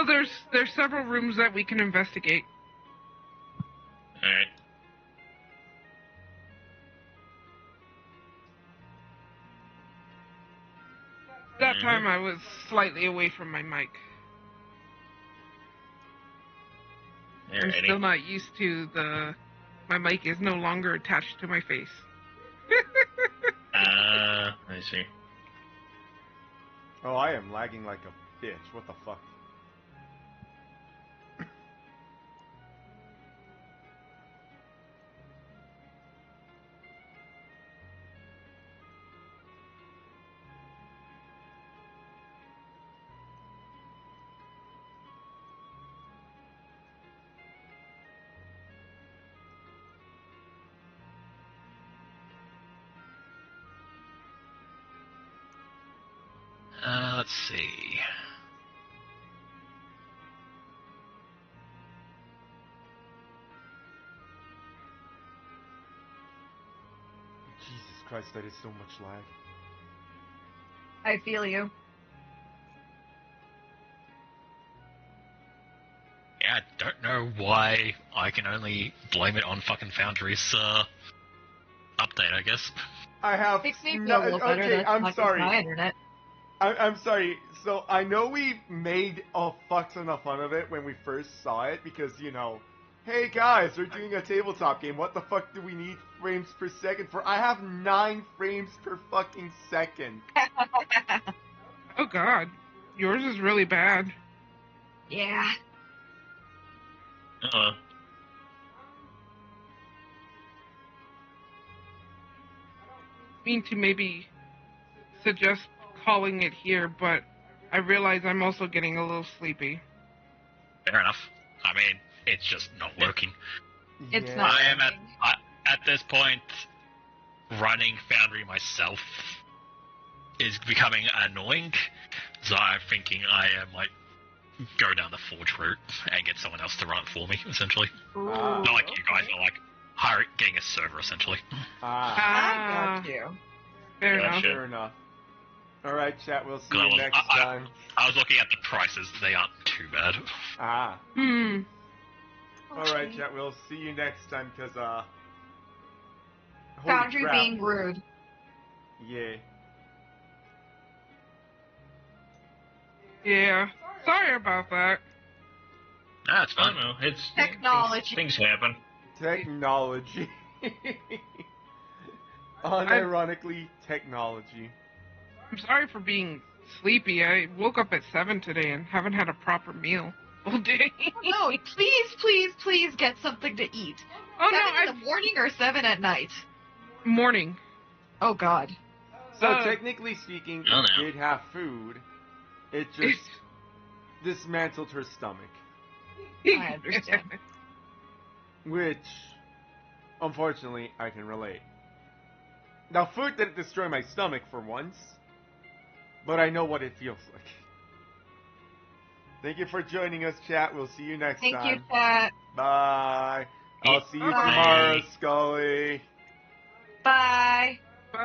there's several rooms that we can investigate. Alright. That time I was slightly away from my mic. I'm Alrighty. still not used to my mic is no longer attached to my face. I see. Oh, I am lagging like a bitch. What the fuck? Let's see. Jesus Christ, that is so much lag. I feel you. Yeah, I don't know why I can only blame it on fucking Foundry's update, I guess. I have Makes me feel no, a little better. okay, That's I'm not just sorry. my internet. I'm sorry. So I know we made a fuck ton of fun of it when we first saw it because, you know, hey guys, we're doing a tabletop game. What the fuck do we need frames per second for? I have 9 frames per fucking second. Oh God, yours is really bad. Yeah. Mean to maybe suggest calling it here, but I realize I'm also getting a little sleepy. Fair enough. I mean, it's just not working. It's Yeah. not. I am at this point, running Foundry myself is becoming annoying, so I'm thinking I might go down the Forge route and get someone else to run it for me, essentially. Ah. Not like you guys, but like getting a server, essentially. Ah, I got you. Fair Gotcha. enough. fair enough. Alright, chat, we'll see I you was- next time. I was looking at the prices; they aren't too bad. Ah. Hmm. Alright, chat, we'll see you next time, cause, holy Foundry crap. being rude. Yeah. Yeah. Sorry about that. Nah, it's I fine. don't know. It's Technology. Things happen. Technology. Unironically, technology. I'm sorry for being sleepy. I woke up at 7 today and haven't had a proper meal all day. No, please get something to eat. Oh 7 no, in the morning or 7 at night? morning. Oh God. So technically speaking, Oh, it no. did have food. It just dismantled her stomach. I understand. Which, unfortunately, I can relate. Now, food didn't destroy my stomach for once, but I know what it feels like. Thank you for joining us, chat. We'll see you next Thank time. you, chat. Bye. I'll see you Bye. tomorrow, Scully. Bye.